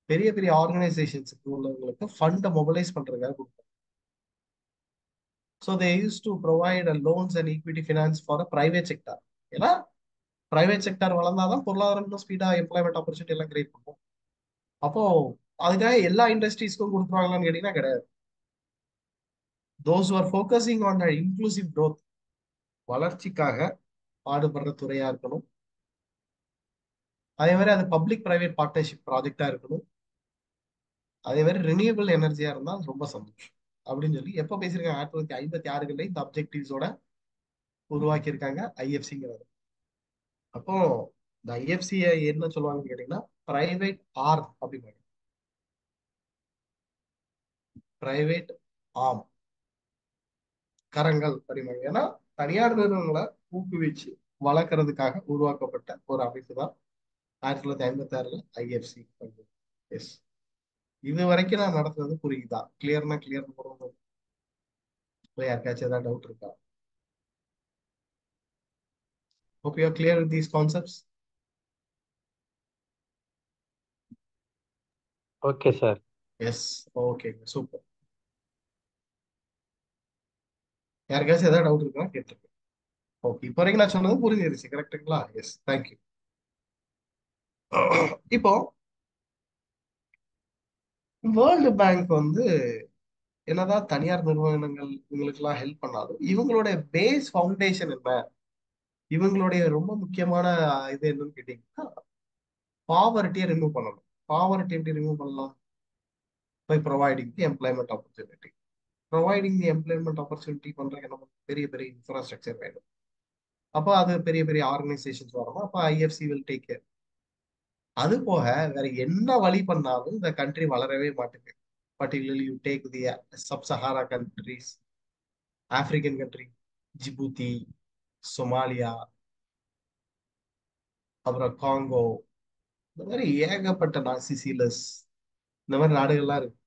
பெரிய பெரிய ஆர்கனைசேஷன்ஸுக்கு உள்ளவங்களுக்கு ஃபண்டை மொபிலைஸ் பண்றதுக்காக கொடுப்பாங்க. So they use to provide loans and equity finance for a private sector. ஏன்னா பிரைவேட் செக்டார் வளர்ந்தாதான் பொருளாதாரம் இன்னும் ஸ்பீடா எம்ப்ளாய்மெண்ட் ஆப்பர்ச்சுனிட்டி எல்லாம் கிரியேட் பண்ணும். அப்போ அதுக்காக எல்லா இண்டஸ்ட்ரீஸ்க்கும் கொடுத்துருவாங்களான்னு கேட்டீங்கன்னா கிடையாது. Those are focusing on inclusive growth, வளர்ச்சிக்காக பாடுபடுற துறையா இருக்கணும். அதே மாதிரி அது பப்ளிக் பிரைவேட் பார்ட்னர்ஷிப் ப்ராஜெக்டா இருக்கணும். அதே மாதிரி ரினியூவபிள் எனர்ஜியா இருந்தால் ரொம்ப சந்தோஷம் அப்படின்னு சொல்லி எப்ப பேசியிருக்காங்க, 1956 இந்த அப்ஜெக்டிவ்ஸோட உருவாக்கி இருக்காங்க ஐஎஃப்சிங்கிறது. அப்போ இந்த ஐஎஃப்சி என்ன சொல்லுவாங்கன்னு கேட்டீங்கன்னா, பிரைவேட் ஆர்ம் அப்படிம்பாங்க, பிரைவேட் ஆர்ம், கரங்கள் அப்படிம்பாங்க. ஏன்னா தனியார் நிறுவனங்களை ஊக்குவிச்சு வளர்க்கறதுக்காக உருவாக்கப்பட்ட ஒரு அமைப்பு தான் 1956 ஐஎஃப்சி. எஸ், இது வரைக்கும் நான் நடத்துறது புரியுதா? கிளியர்னா கிளியர் போடுறது. யாருக்காச்சும் ஏதாவது டவுட் இருக்கா? Hope you are clear with these concepts. Okay sir. Yes, okay, super. யாருக்காச்சும் ஏதாவது டவுட் இருக்கா கேட்டிருக்கேன். ஓகே, இப்போ வரைக்கும் நான் சொன்னது புரிஞ்சிருச்சு கரெக்டுங்களா? Yes, thank you. இப்போ வேர்ல்டு பேங்க் என்னதான் தனியார் நிறுவனங்கள் இவங்களுக்கு எல்லாம் ஹெல்ப் பண்ணாலும் இவங்களுடைய பேஸ் ஃபவுண்டேஷன் என்ன, இவங்களுடைய ரொம்ப முக்கியமான இது என்னன்னு கேட்டீங்கன்னா, பாவர்ட்டியை ரிமூவ் பண்ணணும். பாவர்ட்டி எப்படி ரிமூவ் பண்ணலாம்? By providing the employment opportunity. Providing the employment opportunity பண்றதுக்கு நம்ம பெரிய பெரிய இன்ஃப்ராஸ்ட்ரக்சர் வேணும். அப்போ அது பெரிய பெரிய ஆர்கனைசேஷன்ஸ் வரணும். அப்போ ஐஎஃப்சி வில் டேக் கேர். அது போக வேற என்ன வழி பண்ணாலும் இந்த கண்ட்ரி வளரவே மாட்டேங்குது. Particularly you take the sub Sahara countries, African country, Djibouti, Somalia, அப்புறம் காங்கோ, இந்த மாதிரி ஏகப்பட்ட சிசிலஸ், இந்த மாதிரி நாடுகள்லாம் இருக்கு.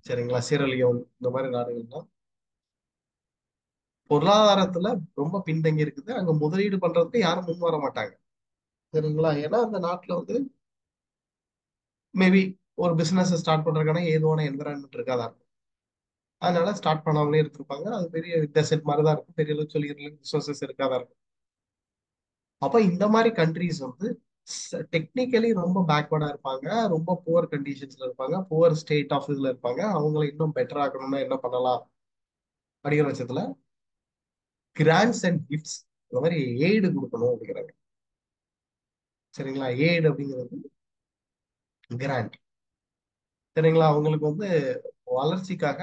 சரிங்களா? சிரலியோன், இந்த மாதிரி நாடுகள்லாம் பொருளாதாரத்துல ரொம்ப பின்தங்கி இருக்குது. அங்க முதலீடு பண்றதுக்கு யாரும் முன் வர மாட்டாங்க. சரிங்களா? ஏன்னா அந்த நாட்டுல மேபி ஒரு பிசினஸ் ஸ்டார்ட் பண்றதுக்கான ஏதுவான என்விரான்மெண்ட் இருக்காதா இருக்கும். அதனால ஸ்டார்ட் பண்ணாமலே இருந்திருப்பாங்க. அது பெரிய டெசர்ட் மாதிரி தான் இருக்கும். பெரிய அளவு சொல்லி ரிசோர்சஸ் இருக்காதா இருக்கும். அப்ப இந்த மாதிரி கண்ட்ரிஸ் டெக்னிக்கலி ரொம்ப பேக்வர்டா இருப்பாங்க, ரொம்ப புவர் கண்டிஷன்ஸ்ல இருப்பாங்க, புவர் ஸ்டேட் ஆஃப் இதுல இருப்பாங்க. அவங்களை இன்னும் பெட்டர் ஆக்கணும்னா என்ன பண்ணலாம் அப்படிங்கிற பட்சத்துல கிராண்ட்ஸ் அண்ட் கிஃப்ட்ஸ், இந்த மாதிரி எய்டு கொடுக்கணும் அப்படிங்கிறாங்க. சரிங்களா? எய்டு அப்படிங்கிறது கிராண்ட். சரிங்களா? அவங்களுக்கு வளர்ச்சிக்காக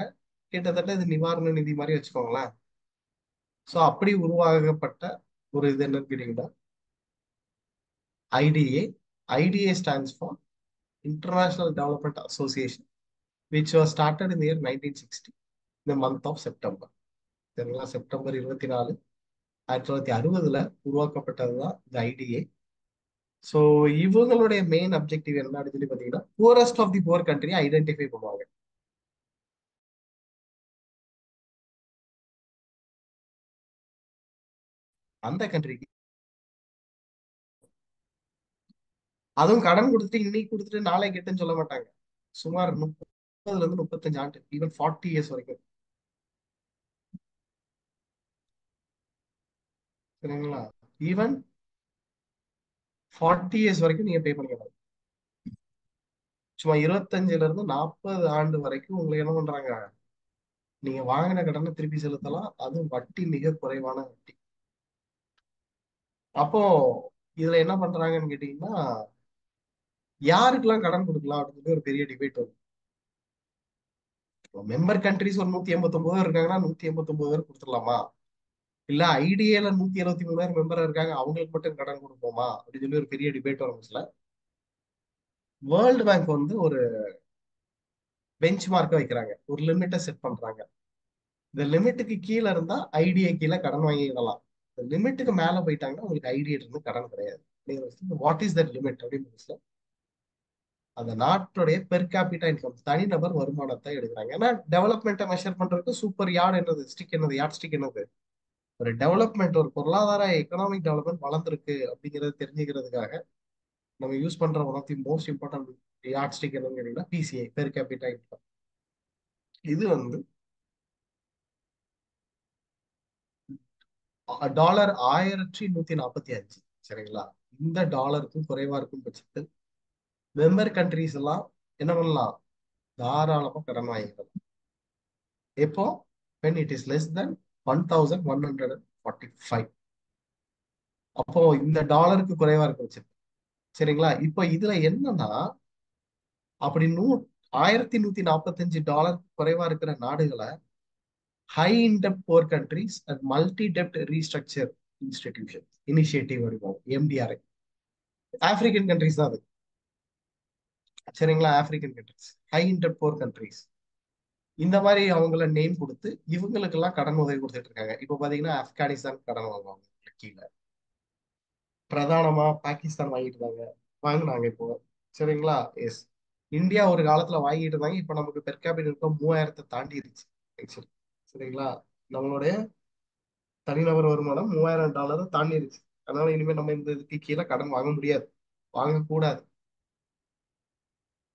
கிட்டத்தட்ட இது நிவாரண நிதி மாதிரி வச்சுக்கோங்களேன். ஸோ அப்படி உருவாக்கப்பட்ட ஒரு இது என்னன்னு கேட்டீங்கன்னா IDA. IDA stands for international development association, which was started in year 1960, இந்த மந்த் ஆஃப் செப்டம்பர். சரிங்களா? செப்டம்பர் 24, 1960 உருவாக்கப்பட்டது தான் இந்த ஐடிஏ. ஸோ இவங்களுடைய மெயின் அப்ஜெக்டிவ் என்னன்னு சொல்லி பார்த்தீங்கன்னா, புவரஸ்ட் ஆஃப் தி புவர் கண்ட்ரியை ஐடென்டிஃபை பண்ணுவாங்க. அந்த கண்ட்ரிக்கு அதுவும் கடன் கொடுத்துட்டு இன்னைக்கு கொடுத்துட்டு நாளை கெட்டுன்னு சொல்ல மாட்டாங்க. சுமார் 30 to 35 ஆண்டு, ஈவன் 40 years வரைக்கும். சரிங்களா? ஈவன் 40 years வரைக்கும் நீங்க பே பண்ணிக்கலாம். சும்மா 25 to 40 ஆண்டு வரைக்கும் உங்களுக்கு என்ன பண்றாங்க, நீங்க வாங்கின கடனை திருப்பி செலுத்தலாம். அதுவும் வட்டி மிக குறைவான வட்டி. அப்போ இதுல என்ன பண்றாங்கன்னு கேட்டீங்கன்னா, யாருக்கெல்லாம் கடன் கொடுக்கலாம் அப்படின்னு சொல்லி ஒரு பெரிய டிபேட் வரும். மெம்பர் கண்ட்ரிஸ் ஒரு 189 பேர் இருக்காங்கன்னா 189 பேர் கொடுத்துடலாமா? இல்ல ஐடிஏல 173 பேர் மெம்பர் இருக்காங்க, அவங்களுக்கு மட்டும் கடன் கொடுப்போமா அப்படின்னு சொல்லி ஒரு பெரிய டிபேட் ஆரம்பிச்சுல. வேர்ல்டு பேங்க் வந்து ஒரு பெஞ்ச் மார்க்கை வைக்கிறாங்க, ஒரு லிமிட்டை செட் பண்றாங்க. இந்த லிமிட்டுக்கு கீழே இருந்தா ஐடிஏ கீழே கடன் வாங்கிடலாம். இந்த லிமிட்டுக்கு மேல போயிட்டாங்கன்னா உங்களுக்கு ஐடிஏ இருந்து கடன் கிடையாது. வாட் இஸ் தட் லிமிட் அப்படின்னு அந்த நாட்டுடைய பெர் கேபிட்டா இன்கம், தனிநபர் வருமானத்தை எடுக்கிறாங்க. ஏன்னா டெவலப்மெண்ட்டை மெஷர் பண்றதுக்கு சூப்பர் யார்டு என்னது, ஸ்டிக் என்னது, யார்ட் ஸ்டிக் என்னது, ஒரு டெவலப்மெண்ட், ஒரு பொருளாதார எக்கனாமிக் டெவலப்மெண்ட் வளர்ந்துருக்கு அப்படிங்கறது தெரிஞ்சுக்கிறதுக்காக நம்ம யூஸ் பண்ற one of the most important yard stick என்னன்னு கேட்டீங்கன்னா பிசிஐ, பெர் கேபிட்டா இன்கம். இது வந்து டாலர் 1145. சரிங்களா? இந்த டாலருக்கும் குறைவா இருக்கும் பட்சத்தில் மெம்பர் கண்ட்ரிஸ் எல்லாம் என்ன பண்ணலாம்? தாராளமா கடன் வாங்கிக்கலாம். எப்போ? when it is less than 1145. அப்போ இந்த டாலருக்கு குறைவா இருக்க பட்சத்தில். சரிங்களா? இப்போ இதுல என்னன்னா, அப்படி 1145 டாலர் குறைவா இருக்கிற நாடுகளை high indebted poor countries and multi டெப்ட் ரீஸ்ட்ரக்சர் இன்ஸ்டிடியூஷன் இனிஷியேட்டிவ் வருவோம், எம்டிஆர்ஐ. ஆப்பிரிக்கன் கண்ட்ரிஸ் தான் அது. சரிங்களா? African countries, high indebted poor countries, இந்த மாதிரி அவங்கள நேம் கொடுத்து இவங்களுக்கு எல்லாம் கடன் உதவி கொடுத்துட்டு இருக்காங்க. இப்போ பாத்தீங்கன்னா ஆப்கானிஸ்தான் கடன் வாங்குவாங்க கீழே. பிரதானமா பாகிஸ்தான் வாங்கினாங்க இப்போ. சரிங்களா? எஸ். இந்தியா ஒரு காலத்துல வாங்கிட்டு இருந்தாங்க, இப்ப நமக்கு பெர் கேபிட்டல் இன்கம் 3000 தாண்டிடுச்சு ஆக்சுவலி. சரிங்களா? நம்மளுடைய தனிநபர் வருமானம் $3000 தாண்டிடுச்சு. அதனால இனிமே நம்ம இந்த இதுக்கு கீழே கடன் வாங்க முடியாது, வாங்கக்கூடாது.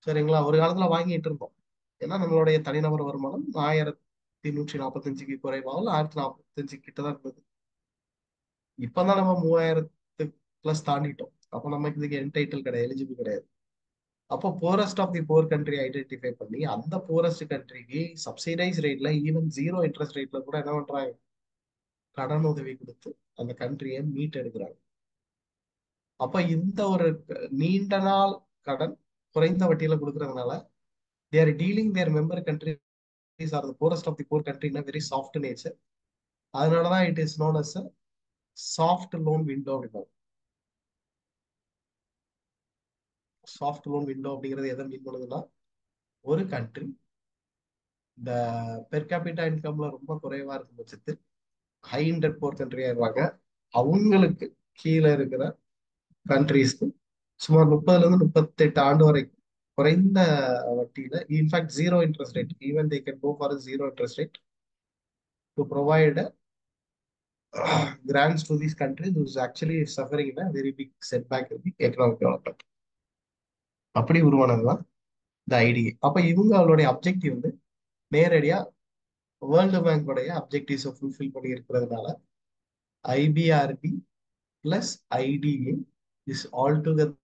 சரிங்களா? ஒரு காலத்துல வாங்கிட்டு இருந்தோம். ஏன்னா நம்மளுடைய தனிநபர் வருமானம் 1145க்கு குறைவாக 1045 கிட்டதான் இருந்தது. இப்பதான் நம்ம 3000 பிளஸ் தாண்டிட்டோம். அப்போ நமக்கு இதுக்கு என்டைட்டில் கிடையாது, எலிஜிபிள் கிடையாது. அப்போ poorest of the poor country identify பண்ணி அந்த போரஸ்ட் கண்ட்ரிக்கு சப்சிடைஸ் ரேட்ல, ஈவன் ஜீரோ இன்ட்ரெஸ்ட் ரேட்ல கூட என்ன பண்றாங்க? கடன் உதவி கொடுத்து அந்த கண்ட்ரியை மீட் எடுக்கிறாங்க. அப்ப இந்த ஒரு நீண்ட நாள் கடன் குறைந்த வட்டியில கொடுக்கறதுனால they are dealing their member countries are the poorest of the poor country in a very soft nature. அதனாலதான் it is known as a soft loan window அப்படின்னா. சாஃப்ட் லோன் விண்டோ அப்படிங்கிறது எதை மீன் பண்ணுதுன்னா, ஒரு கண்ட்ரி இந்த பெர் கேபிட்டா இன்கம்ல ரொம்ப குறைவா இருக்கும் பட்சத்தில் ஹை இன்டர் போர் கண்ட்ரி ஆயிடுவாங்க. அவங்களுக்கு கீழே இருக்கிற கண்ட்ரீஸ்க்கு சுமார் 30 ல இருந்து 38 ஆண்டு வரைக்கும் குறைந்த வட்டியில, in fact zero interest rate, even they can go for zero interest rate to provide grants to these countries who is actually suffering in a very big setback in the economic development. அப்படி உருவானதுதான் இந்த ITA. அப்ப இவங்களுடைய objective வந்து நேரடியா world பேங்கோடைய அப்ஜெக்டிவ்ஸை fulfil பண்ணி இருக்கிறதுனால IBRD plus ITA is all together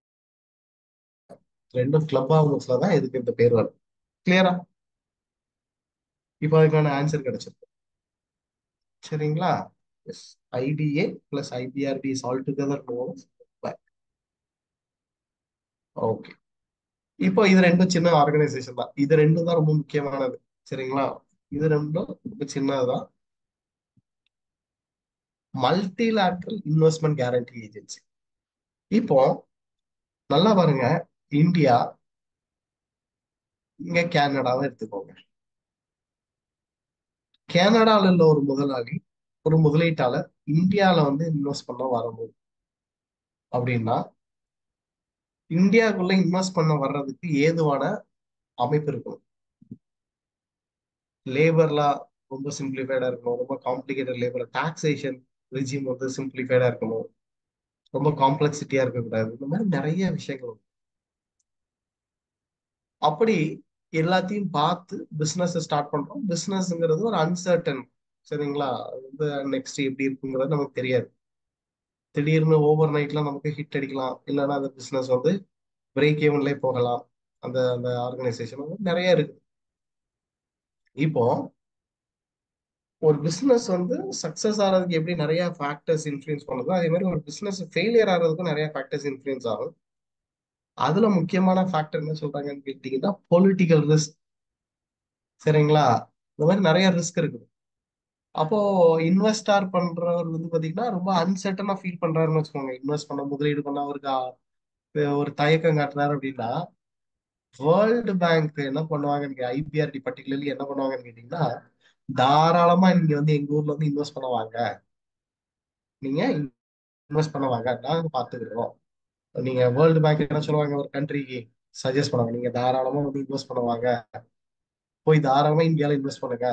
ரெண்டும் club ஆகும்போதுல தான் இதுக்கு இந்த பேர் வரும். கிளியரா? இப்போ அதுக்கான ஆன்சர் கிடைச்சிருக்கு. சரிங்களா? Yes. IDA plus IBRD is all together known. Okay. இப்போ இது ரெண்டும் சின்ன ஆர்கனைசேஷன் தான், இது ரெண்டும் தான் ரொம்ப முக்கியமானது. சரிங்களா? இது ரெண்டும் ரொம்ப சின்னதுதான். Multilateral investment guarantee agency. இப்போ நல்லா பாருங்க, இந்தியா, இங்க கனடாவை எடுத்துக்கோங்க. கனடால உள்ள ஒரு முதலாளி, ஒரு முதலீட்டாளர் இந்தியால வந்து இன்வெஸ்ட் பண்ண வரும்போது அப்படின்னா, இந்தியாவுக்குள்ள இன்வெஸ்ட் பண்ண வர்றதுக்கு ஏதுவான அமைப்பு இருக்கணும். லேபர்லாம் ரொம்ப சிம்பிளிஃபைடா இருக்கணும், ரொம்ப காம்ப்ளிகேட்டட் லேபர் டாக்ஸேஷன் ரெஜிம் வந்து சிம்பிளிஃபைடா இருக்கணும், ரொம்ப காம்ப்ளெக்சிட்டியா இருக்கக்கூடாது. இந்த மாதிரி நிறைய விஷயங்கள் உண்டு. அப்படி எல்லாத்தையும் பார்த்து பிசினஸ் ஸ்டார்ட் பண்றோம். பிசினஸ்ங்கிறது ஒரு அன்சர்டன். சரிங்களா? அது வந்து நெக்ஸ்ட் எப்படி இருக்குங்கிறது நமக்கு தெரியாது. திடீர்னு ஓவர் நைட்ல நமக்கு ஹிட் அடிக்கலாம், இல்லைன்னா அந்த பிசினஸ் வந்து பிரேக் ஈவன்லேயே போகலாம். அந்த அந்த ஆர்கனைசேஷன் வந்து நிறைய இருக்கு. இப்போ ஒரு பிசினஸ் வந்து சக்சஸ் ஆகிறதுக்கு எப்படி நிறைய ஃபேக்டர்ஸ் இன்ஃபுளுன்ஸ் பண்ணுதோ, அதே மாதிரி ஒரு பிசினஸ் ஃபெயிலியர் ஆகிறதுக்கும் நிறைய ஃபேக்டர்ஸ் இன்ஃபுளுன்ஸ் ஆகும். அதுல முக்கியமான ஃபேக்டர் என்ன சொல்றாங்கன்னு கேட்டீங்கன்னா பொலிட்டிக்கல் ரிஸ்க். சரிங்களா? இந்த மாதிரி நிறைய ரிஸ்க் இருக்குது. அப்போ இன்வெஸ்டார் பண்றவர் வந்து பாத்தீங்கன்னா ரொம்ப அன்சர்டனா ஃபீல் பண்றாருன்னு வச்சுக்கோங்க. இன்வெஸ்ட் பண்ண, முதலீடு பண்ண அவருக்கு ஒரு தயக்கம் காட்டுறாரு அப்படின்னா, வேர்ல்டு பேங்க் என்ன பண்ணுவாங்கன்னு, ஐபிஆர்டி பர்டிகுலர்லி என்ன பண்ணுவாங்கன்னு கேட்டீங்கன்னா, தாராளமா நீங்க வந்து எங்க ஊர்ல வந்து இன்வெஸ்ட் பண்ண வாங்க, நீங்க இன்வெஸ்ட் பண்ண வாங்க, நாங்க பாத்துக்கிறோம். நீங்க வேர்ல்டு பேங்க் என்ன சொல்லுவாங்க, ஒரு கண்ட்ரிக்கு சஜஸ்ட் பண்ணுவாங்க, நீங்க தாராளமா வந்து இன்வெஸ்ட் பண்ணுவாங்க, போய் தாராளமா இந்தியால இன்வெஸ்ட் பண்ணுங்க.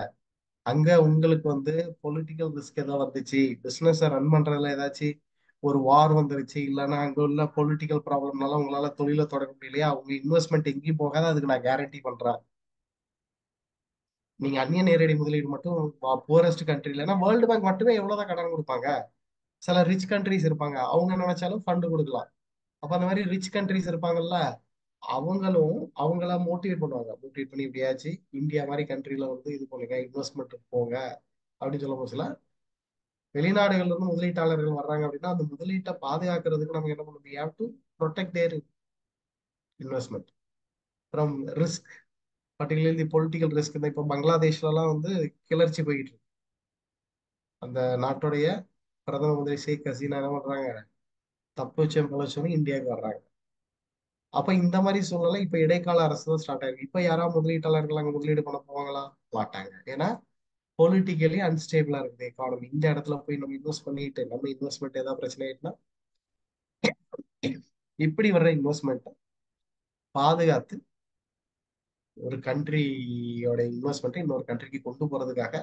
அங்க உங்களுக்கு வந்து பொலிட்டிக்கல் ரிஸ்க் ஏதாவது வந்துச்சு, பிசினஸ் ரன் பண்றதுல ஏதாச்சும் ஒரு வார் வந்துருச்சு, இல்லைன்னா அங்க உள்ள பொலிட்டிக்கல் ப்ராப்ளம்னால உங்களால தொழில தொடங்க முடியலையா, உங்க இன்வெஸ்ட்மெண்ட் எங்கேயும் போகாத, அதுக்கு நான் கேரண்டி பண்றேன். நீங்க அந்நிய நேரடி முதலீடு மட்டும் புவரஸ்ட் கண்ட்ரில, ஏன்னா வேர்ல்டு பேங்க் மட்டுமே எவ்வளவுதான் கடன் கொடுப்பாங்க. சில ரிச் கண்ட்ரிஸ் இருப்பாங்க, அவங்க நினைச்சாலும் ஃபண்ட் கொடுக்கலாம். அப்ப அந்த மாதிரி ரிச் கண்ட்ரிஸ் இருப்பாங்கல்ல, அவங்களும் அவங்கள மோட்டிவேட் பண்ணுவாங்க. மோட்டிவேட் பண்ணி இப்படியாச்சு இந்தியா மாதிரி கண்ட்ரில வந்து இது பண்ணுங்க, இன்வெஸ்ட்மெண்ட் போங்க அப்படின்னு சொல்ல போச்சுல. வெளிநாடுகள்ல இருந்து முதலீட்டாளர்கள் வர்றாங்க அப்படின்னா, அந்த முதலீட்டை பாதுகாக்கிறதுக்கு நம்ம என்ன பண்ணணும்? We have to protect their investment from risk, particularly political risk. இப்போ பங்களாதேஷ்ல எல்லாம் வந்து கிளர்ச்சி போயிட்டு இருக்கு. அந்த நாட்டுடைய பிரதம மந்திரி ஷேக் ஹசீனா என்ன பண்றாங்க, தப்பு வச்சோம் பொழைச்சோன்னு இந்தியாவுக்கு வர்றாங்க. அப்ப இந்த மாதிரி சூழ்நிலை இப்ப இடைக்கால அரசு தான் ஸ்டார்ட் ஆயிருக்கு. இப்ப யாராவது முதலீட்டாளர்கள் அங்க முதலீடு பண்ண போவாங்களா? மாட்டாங்க. ஏன்னா பொலிட்டிக்கலி அன்ஸ்டேபிளா இருக்குது எக்கானமி. இந்த இடத்துல போய் நம்ம இன்வெஸ்ட் பண்ணிட்டு நம்ம இன்வெஸ்ட்மெண்ட் ஏதாவது பிரச்சனை ஆயிட்டுனா, இப்படி வர்ற இன்வெஸ்ட்மெண்ட் பாதுகாத்து ஒரு கண்ட்ரியோட இன்வெஸ்ட்மெண்ட்டை இன்னொரு கண்ட்ரிக்கு கொண்டு போறதுக்காக,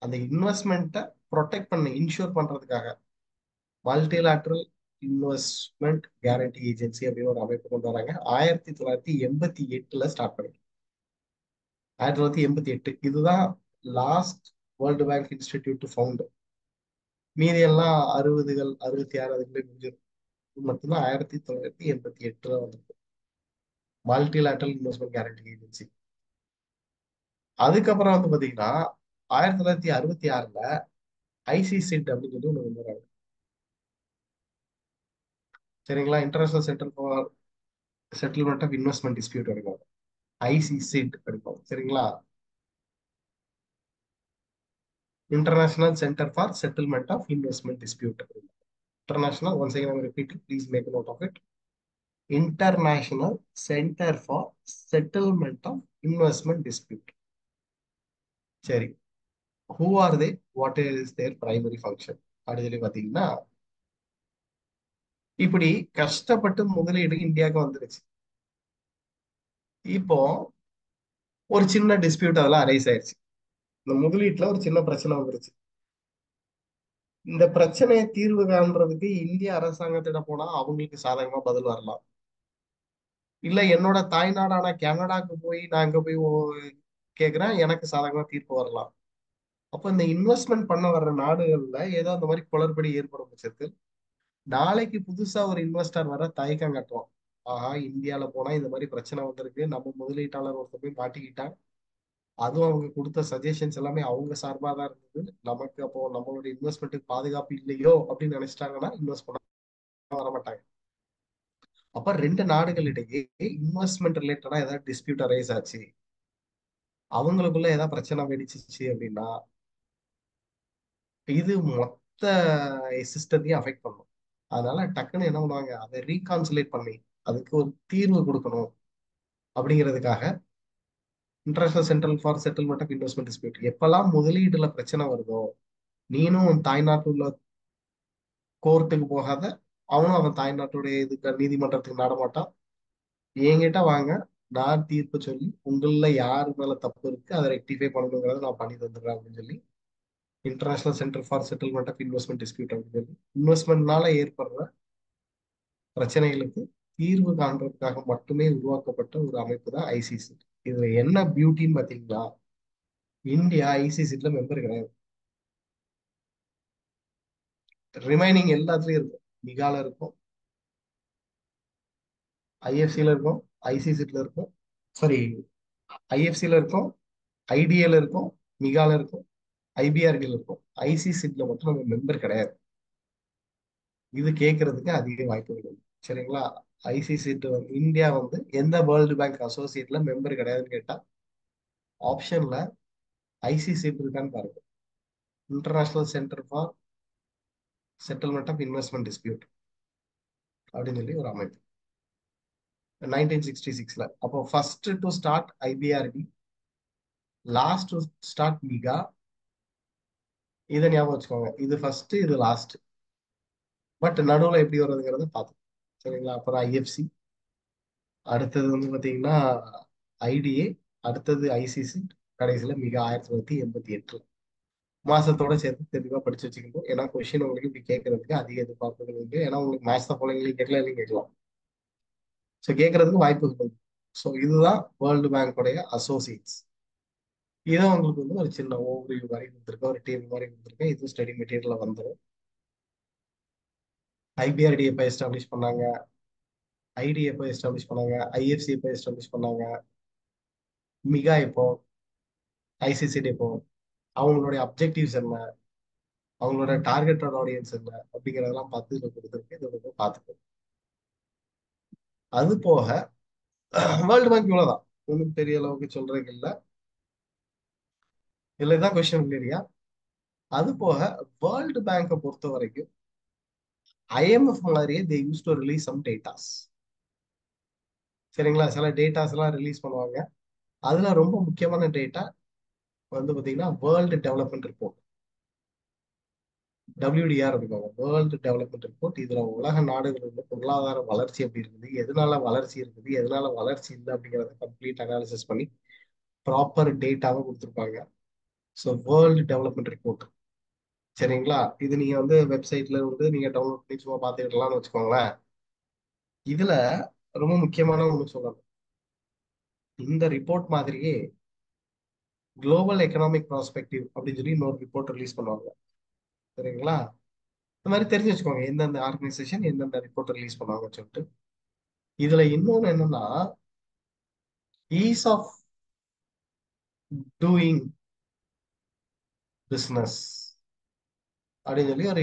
அந்த இன்வெஸ்ட்மெண்ட்டை ப்ரொடெக்ட் பண்ண, இன்ஷூர் பண்றதுக்காக மல்டிலேட்ரல் இன்வெஸ்ட்மெண்ட் கேரண்டி ஏஜென்சி அப்படின்னு ஒரு அமைப்பு கொண்டு வராங்க. 1988 ஸ்டார்ட் பண்ணி, 1988 இதுதான் last world bank institute found. மீதி எல்லாம் 60கள் 66 அதுக்குள்ளே முடிஞ்சிடும். இது மட்டும்தான் 1988 வந்து மல்டிலேட்ரல் இன்வெஸ்ட்மெண்ட் கேரண்டி ஏஜென்சி. அதுக்கப்புறம் வந்து பாத்தீங்கன்னா 1966 ஐசிசிட் அப்படின்னு சொல்லி ஒன்று கொண்டு வராங்க. சரிங்களா? International centre for settlement of investment dispute எடுக்கும், ஐசிசிட் எடுக்கும். சரிங்களா? International centre for settlement of investment dispute. International, once again I repeat, please make note of it. International centre for settlement of investment dispute. சரி, who are they, what is their primary function அப்படின்னு சொல்லி பாத்தீங்கன்னா, இப்படி கஷ்டப்பட்டு முதலீடு இந்தியாவுக்கு வந்துருச்சு. இப்போ ஒரு சின்ன டிஸ்பியூட் அதெல்லாம் அரைஸ் ஆயிருச்சு. இந்த முதலீட்டுல ஒரு சின்ன பிரச்சனை வந்துருச்சு. இந்த பிரச்சனையை தீர்வு காண்றதுக்கு இந்திய அரசாங்கத்திடம் போனா அவங்களுக்கு சாதகமா பதில் வரலாம். இல்ல என்னோட தாய்நாடான கனடாக்கு போய் நான் அங்க போய் கேக்குறேன், எனக்கு சாதகமா தீர்ப்பு வரலாம். அப்ப இந்த இன்வெஸ்ட்மெண்ட் பண்ண வர்ற நாடுகள்ல ஏதோ அந்த மாதிரி குளறுபடி ஏற்படும் பட்சத்தில், நாளைக்கு புதுசா ஒரு இன்வெஸ்டர் வர தயக்கம் காட்டுவான். ஆஹா, இந்தியால போனா இந்த மாதிரி பிரச்சனை வந்திருக்கு, நம்ம முதலீட்டாளர் ஒருத்தர் போய் மாட்டிக்கிட்டான், அதுவும் அவங்க கொடுத்த சஜஷன்ஸ் எல்லாமே அவங்க சார்பா தான் இருந்தது, நமக்கு அப்போ நம்மளுடைய இன்வெஸ்ட்மெண்ட்டுக்கு பாதுகாப்பு இல்லையோ அப்படின்னு நினைச்சிட்டாங்கன்னா இன்வெஸ்ட் பண்ண வர மாட்டாங்க. அப்ப ரெண்டு நாடுகளிடையே இன்வெஸ்ட்மெண்ட் ரிலேட்டடா ஏதாவது டிஸ்பியூட் அரைஸ் ஆச்சு, அவங்களுக்குள்ள ஏதாவது பிரச்சனை வெடிச்சிச்சு அப்படின்னா, இது மொத்த சிஸ்டத்தையும் அஃபெக்ட் பண்ணும். அதனால டக்குன்னு என்ன பண்ணுவாங்க, அதை ரீகான்சிலேட் பண்ணி அதுக்கு ஒரு தீர்வு கொடுக்கணும் அப்படிங்கிறதுக்காக international central for settlement of investment dispute, எப்பெல்லாம் முதலீடுல பிரச்சனை வருதோ, நீனும் உன் தாய்நாட்டில் உள்ள கோர்ட்டுக்கு போகாத, அவனும் அவன் தாய்நாட்டுடைய இதுக்கு நீதிமன்றத்துக்கு நாடமாட்டான், என்கிட்ட வாங்க, நான் தீர்ப்பு சொல்லி உங்கள யாரு மேல தப்பு இருக்கு அதை ரெக்டிஃபை பண்ணணுங்கிறத நான் பண்ணி தந்துடுறேன் அப்படின்னு சொல்லி international centre for settlement of investment dispute அப்படின்னு சொல்லி இன்வெஸ்ட்மெண்ட்னால ஏற்படுற பிரச்சனைகளுக்கு தீர்வு காண்றதுக்காக மட்டுமே உருவாக்கப்பட்ட ஒரு அமைப்பு தான் ஐசிசி. இதுல என்ன பியூட்டின்னு பாத்தீங்கன்னா, இந்தியா ஐசிசில மெம்பர் கிடையாது. ரிமைனிங் எல்லாத்துலயும் இருக்கும். மிகால இருக்கும், ஐஎஃப்சில இருக்கும், ஐசிசில இருக்கும், சாரி, ஐஎஃப்சில இருக்கும், ஐடிஏல இருக்கும், மிகால இருக்கும், ஐபிஆர்டில இருக்கும். ஐசிசில மட்டும் நம்ம மெம்பர் கிடையாது. இது கேட்கறதுக்கு அதிக வாய்ப்புகள் இருக்கு. சரிங்களா? ஐசிசி இந்தியா வந்து எந்த வேர்ல்டு பேங்க் அசோசியேட்ல மெம்பர் கிடையாதுன்னு கேட்டா ஆப்ஷன்ல ஐசிசி இருக்கான்னு பாருங்க. International centre for settlement of investment dispute அப்படின்னு சொல்லி ஒரு அமைப்பு 1966. அப்போ first to start IBRD, last to start MIGA. இதை ஞாபகம் வச்சுக்கோங்க, இது ஃபர்ஸ்ட் இது லாஸ்ட். பட் நடுவில் எப்படி வருதுங்கிறத பார்த்தோம். சரிங்களா? அப்புறம் ஐஎஃப்சி, அடுத்தது வந்து பார்த்தீங்கன்னா ஐடிஏ, அடுத்தது ஐசிசி, கடைசியில் மிக 1988 மாசத்தோட சேர்த்து தெளிவாக படிச்சு வச்சுக்கணும். ஏன்னா கொஸ்டின் உங்களுக்கு இப்படி கேட்கறதுக்கு அதிக எதிர்பார்ப்புகள் உண்டு. ஏன்னா உங்களுக்கு மேத்ஸ் தான் பிள்ளைங்களையும் கேட்கல, இல்லையும் கேட்கலாம். ஸோ கேட்கறதுக்கு வாய்ப்புகள் உண்டு. ஸோ இதுதான் வேர்ல்டு பேங்கோடைய அசோசியேட்ஸ். இதை உங்களுக்கு வந்து ஒரு சின்ன ஓவர்வியூ மாதிரி கொடுத்துருக்கேன், ஒரு டேபிள் மாதிரி கொடுத்துருக்கேன். இது ஸ்டடி மெட்டீரியல்ல வந்துடும். ஐபிஆர்டி எப்போ எஸ்டாப்ளிஷ் பண்ணாங்க, ஐடி எப்போ எஸ்டாப்ளிஷ் பண்ணாங்க, ஐஎஃப்சி எப்போ எஸ்டாப்ளிஷ் பண்ணாங்க, மிகா எப்போ, ஐசிசிடி எப்போ, அவங்களுடைய அப்ஜெக்டிவ்ஸ் என்ன, அவங்களோட டார்கெட்டட் ஆடியன்ஸ் என்ன அப்படிங்கிறதெல்லாம் பார்த்து இதை கொடுத்துருக்கு. இதை வந்து பார்த்துக்கணும். அது போக வேர்ல்டு பேங்க் இவ்வளவுதான், ஒன்றும் பெரிய அளவுக்கு சொல்றதுக்கு இல்லை. இதுல தான் கொஸ்டின் இல்லையா. அது போக வேர்ல்டு பேங்கை பொறுத்த வரைக்கும் ஐஎம்எஃப் மாதிரியே they use to release some datas. சரிங்களா? சில டேட்டாஸ் எல்லாம் ரிலீஸ் பண்ணுவாங்க. அதுல ரொம்ப முக்கியமான டேட்டா வந்து பாத்தீங்கன்னா வேர்ல்டு டெவலப்மெண்ட் ரிப்போர்ட், WDR அப்படிம்பாங்க, வேர்ல்டு டெவலப்மெண்ட் ரிப்போர்ட். இதுல உலக நாடுகளோட பொருளாதார வளர்ச்சி எப்படி இருக்குது, எதனால வளர்ச்சி இருக்குது, எதனால வளர்ச்சி இல்லை அப்படிங்கறத கம்ப்ளீட் அனாலிசிஸ் பண்ணி ப்ராப்பர் டேட்டாவை கொடுத்துருப்பாங்க. So world development report. சரிங்களா? இது நீங்க வந்து வெப்சைட்ல வந்து நீங்க டவுன்லோட் பண்ணி சும்மா பார்த்துக்கிட்டலாம்னு வச்சுக்கோங்களேன். இதுல ரொம்ப முக்கியமான ஒண்ணு சொல்லணும். இந்த ரிப்போர்ட் மாதிரியே குளோபல் எக்கனாமிக் ப்ராஸ்பெக்டிவ் அப்படின்னு சொல்லி இன்னொரு ரிப்போர்ட் ரிலீஸ் பண்ணுவாங்க. சரிங்களா? இந்த மாதிரி தெரிஞ்சு வச்சுக்கோங்க எந்தெந்த ஆர்கனைசேஷன் எந்தெந்த ரிப்போர்ட் ரிலீஸ் பண்ணுவாங்கன்னு சொல்லிட்டு. இதுல இன்னொன்னு என்னன்னா, ஈஸ் ஆஃப் டூயிங் பிஸ்னஸ் அப்படின்னு சொல்லி ஒரு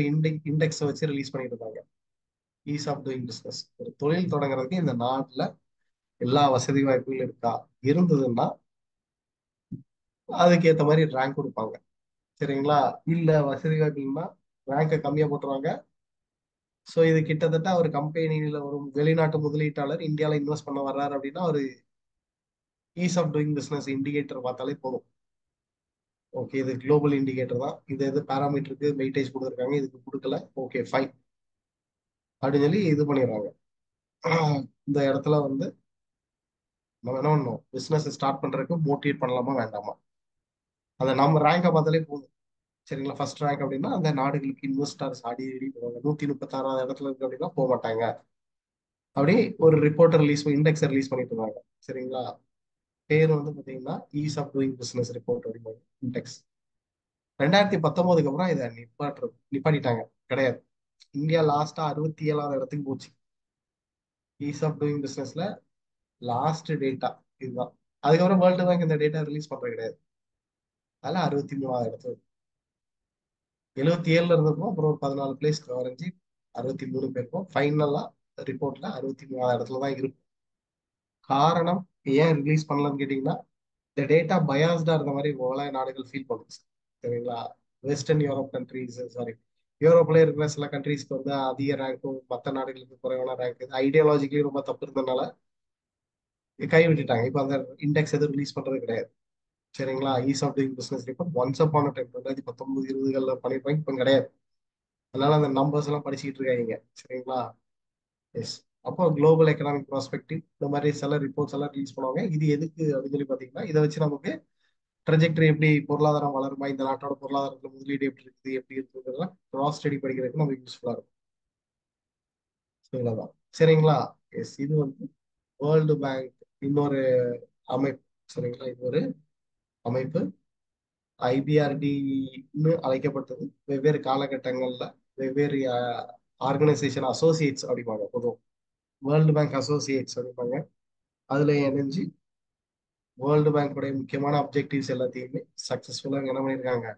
இண்டெக்ஸ் வச்சு ரிலீஸ் பண்ணிட்டு இருக்காங்க. ஈஸ் ஆஃப் டூயிங் பிஸ்னஸ், ஒரு தொழில் தொடங்குறதுக்கு இந்த நாட்டுல எல்லா வசதி வாய்ப்புகளும் இருக்கா, இருந்ததுன்னா அதுக்கு ஏத்த மாதிரி ரேங்க் கொடுப்பாங்க. சரிங்களா? இல்ல வசதி வாய்ப்புன்னா ரேங்கை கம்மியா போட்டுருவாங்க. ஸோ இது கிட்டத்தட்ட ஒரு கம்பெனியில ஒரு வெளிநாட்டு முதலீட்டாளர் இந்தியாவில் இன்வெஸ்ட் பண்ண வர்றாரு அப்படின்னா ஒரு ease of doing business indicator பார்த்தாலே போதும். ஓகே, இது குளோபல் இண்டிகேட்டர் தான், இது எது பேராமீட்டருக்கு வெயிட்டேஜ் கொடுத்துருக்காங்க, இதுக்கு கொடுக்கல, ஓகே ஃபைன் அப்படின்னு சொல்லி இது பண்ணிடுறாங்க. இந்த இடத்துல வந்து நம்ம என்ன பண்ணணும், பிசினஸ் ஸ்டார்ட் பண்றதுக்கு மோட்டிவேட் பண்ணலாமா வேண்டாமா, அதை நம்ம ரேங்கை பார்த்தாலே போதும். சரிங்களா? ஃபர்ஸ்ட் ரேங்க் அப்படின்னா அந்த நாடுகளுக்கு இன்வெஸ்டர்ஸ் ஆடி ஆடி போவாங்க. 136வது இடத்துல இருக்கு அப்படின்னா போக மாட்டாங்க. அப்படி ஒரு ரிப்போர்ட்டர் இண்டெக்ஸ் ரிலீஸ் பண்ணிட்டு இருந்தாங்க. சரிங்களா? பேர் வந்து பாத்தீங்கன்னா ease of doing business report அப்படிம்பாங்க, இண்டெக்ஸ். 2019க்கு அப்புறம் இதை நிப்பாட்டிட்டாங்க, கிடையாது. இந்தியா லாஸ்டா 67வது இடத்துக்கு போச்சு ஈஸ் ஆஃப் டூயிங் பிசினஸ்ல. லாஸ்ட் டேட்டா இதுதான். அதுக்கப்புறம் வேர்ல்டு பேங்க் இந்த டேட்டா ரிலீஸ் பண்றது கிடையாது. அதில் 63வது இடத்துல, 77ல இருந்திருக்கும். அப்புறம் ஒரு 14 பிளேஸ் குறைஞ்சி 63 பேருக்கும் ஃபைனலா ரிப்போர்ட்ல 63வது இடத்துல தான் இருக்கும். காரணம் ஏன் ரிலீஸ் பண்ணலன்னு கேட்டீங்கன்னா, இந்த டேட்டா பயாஸ்டா இருந்த மாதிரி உலக நாடுகள் ஃபீல் பண்ணுச்சு. சரிங்களா? வெஸ்டர்ன் யூரோப் கண்ட்ரீஸ், சாரி, யூரோப்ல இருக்கிற சில கண்ட்ரீஸ்க்கு வந்து அதிக ரேங்க்கும் மற்ற நாடுகளுக்கு குறைவான ரேங்க், ஐடியாலஜிக்கலி ரொம்ப தப்பு இருந்ததுனால கை விட்டுட்டாங்க. இப்போ அந்த இண்டெக்ஸ் எதுவும் ரிலீஸ் பண்றது கிடையாது. சரிங்களா? Ease of doing business report once upon a time 2019 20களில் பண்ணிருப்பாங்க, இப்போ கிடையாது. அதனால அந்த நம்பர்ஸ் எல்லாம் படிச்சுக்கிட்டு இருக்காங்க. சரிங்களா? எஸ். அப்போ குளோபல் எக்கனாமிக் ப்ராஸ்பெக்டிவ் இந்த மாதிரி சில ரிப்போர்ட்ஸ் எல்லாம் ரிலீஸ் பண்ணுவாங்க. இது எதுக்கு அப்படின்னு சொல்லி பாத்தீங்கன்னா, இதை வச்சு நமக்கு ட்ரெஜெக்டரி எப்படி, பொருளாதாரம் வளருமா, இந்த நாட்டோட பொருளாதாரத்துல முதலீடு எப்படி இருக்குது எப்படி இருக்குங்கிறதெல்லாம் கிராஸ் ஸ்டடி படிக்கிறதுக்கு நமக்கு யூஸ்ஃபுல்லா இருக்கும். இவ்வளவுதான். சரிங்களா? எஸ். இது வந்து வேர்ல்டு பேங்க் இன்னொரு அமைப்பு. சரிங்களா? இது ஒரு அமைப்பு. ஐபிஆர்டின்னு அழைக்கப்பட்டது வெவ்வேறு காலகட்டங்கள்ல வெவ்வேறு ஆர்கனைசேஷன் அசோசியேட்ஸ் அப்படிம்பாங்க பொதுவும். வேர்ல்டு பேங்க் அசோசியேட்ஸ் அப்படிம்பாங்க. அதுல இணைஞ்சு வேர்ல்டு பேங்கோடைய முக்கியமான அப்ஜெக்டிவ்ஸ் எல்லாத்தையுமே சக்சஸ்ஃபுல்லாக என்ன பண்ணியிருக்காங்க,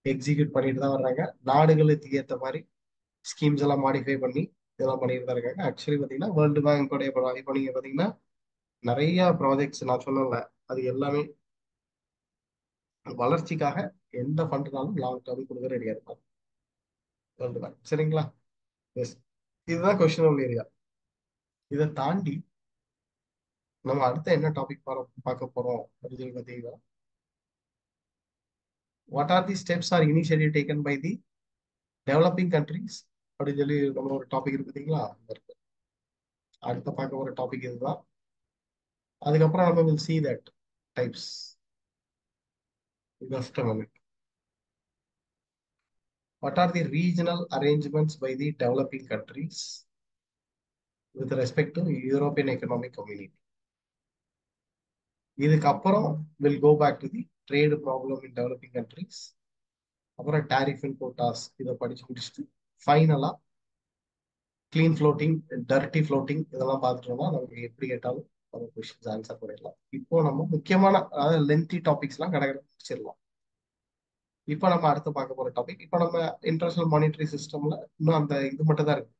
எக்ஸிக்யூட் பண்ணிட்டு தான் வர்றாங்க. நாடுகளுக்கு ஏற்ற மாதிரி ஸ்கீம்ஸ் எல்லாம் மாடிஃபை பண்ணி இதெல்லாம் பண்ணிட்டு தான் இருக்காங்க. ஆக்சுவலி பார்த்தீங்கன்னா வேர்ல்டு பேங்கோடைய இப்போ நீங்க பார்த்தீங்கன்னா நிறைய ப்ராஜெக்ட்ஸ் நான் சொன்னேன்ல, அது எல்லாமே வளர்ச்சிக்காக எந்த ஃபண்ட்னாலும் லாங் டேர்ம் கொடுக்க ரெடியா இருப்பாங்க வேர்ல்டு பேங்க். சரிங்களா? எஸ். இதுதான் கொஸ்டின் ஏரியா. இதை தாண்டி நம்ம அடுத்த என்ன டாபிக் பார்க்க போறோம் அப்படின்னு சொல்லி பார்த்தீங்கன்னா, what are the steps or initiative taken by the developing countries அப்படின்னு சொல்லி நம்ம ஒரு டாபிக் இருக்கு பார்த்தீங்களா? அடுத்த பார்க்க ஒரு டாபிக் இதுதான். அதுக்கப்புறம் நம்ம will see that types. Just a minute. What are the regional arrangements by the developing countries with respect to European Economic Community? இதுக்கப்புறம் will go back to the trade problem in developing countries. அப்புறம் tariff and quotas இதை படிச்சு முடிச்சுட்டு ஃபைனலா clean floating, dirty floating இதெல்லாம் பார்த்துட்டோம்னா நமக்கு எப்படி கேட்டாலும் நம்ம கொஸ்டின்ஸ் ஆன்சர் பண்ணிடலாம். இப்போ நம்ம முக்கியமான அதாவது லென்த்தி டாபிக்ஸ் எல்லாம் கடற்கரை முடிச்சிடலாம். இப்போ நம்ம அடுத்து பார்க்க போற டாபிக், இப்போ நம்ம இன்டர்நேஷனல் மானிட்டரி சிஸ்டம்ல இன்னும் அந்த இது மட்டும் தான் இருக்கு.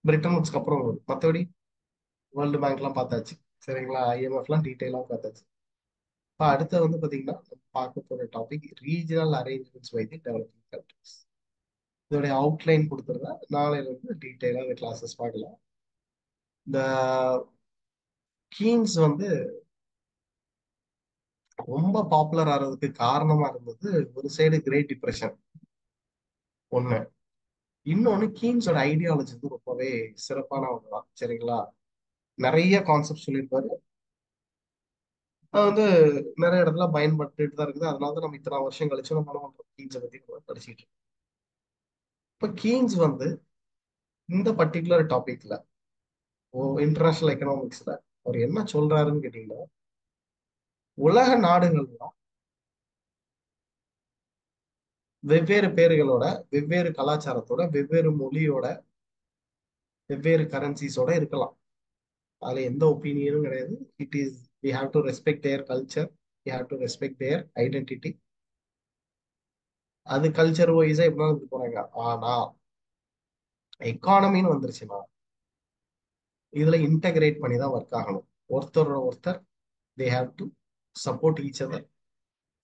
பிரிட்டன் வுட்ஸ்க்கு அப்புறம் வரும். மற்றபடி வேர்ல்டு பேங்க்லாம் பார்த்தாச்சு. சரிங்களா? ஐஎம்எஃப்லாம் டீட்டெயிலாக பார்த்தாச்சு. இப்போ அடுத்து வந்து பார்த்தீங்கன்னா நம்ம பார்க்க போற topic regional arrangements by the developing countries. இதோடைய அவுட்லைன் கொடுத்துருந்தேன். நாளையில இருந்து டீட்டெயிலாக இந்த கிளாஸஸ் பார்க்கலாம். இந்த கீன்ஸ் வந்து ரொம்ப பாப்புலர் ஆகிறதுக்கு காரணமா இருந்தது ஒரு சைடு கிரேட் டிப்ரெஷன் ஒண்ணு, இன்னொன்னு கீன்ஸோட ஐடியாலஜி வந்து ரொம்பவே சிறப்பான ஒண்ணுதான். சரிங்களா? நிறைய கான்செப்ட் சொல்லியிருப்பாரு. அது வந்து நிறைய இடத்துல பயன்பட்டுட்டு தான் இருக்குது. அதனால தான் நம்ம இத்தனை வருஷம் கழிச்சு நம்ம என்ன பண்றோம், கீன்ஸை பத்தி நம்ம படிச்சுட்டு இருக்கோம். இப்ப கீன்ஸ் வந்து இந்த பர்டிகுலர் டாபிக்ல இன்டர்நேஷனல் எக்கனாமிக்ஸ்ல அவர் என்ன சொல்றாருன்னு கேட்டீங்கன்னா, உலக நாடுகள்லாம் வெவ்வேறு பேர்களோட, வெவ்வேறு கலாச்சாரத்தோட, வெவ்வேறு மொழியோட, வெவ்வேறு கரன்சிஸோட இருக்கலாம். அதுல எந்த ஒப்பீனியனும் கிடையாது. It is we have to respect their culture, we have to respect their identity. அது கல்ச்சர் வைஸா எப்படினாலும் இருந்து போறாங்க. ஆனா எக்கானமின்னு வந்துருச்சுன்னா இதுல இன்டகிரேட் பண்ணி தான் ஒர்க் ஆகணும். ஒருத்தரோட ஒருத்தர் they have to support each other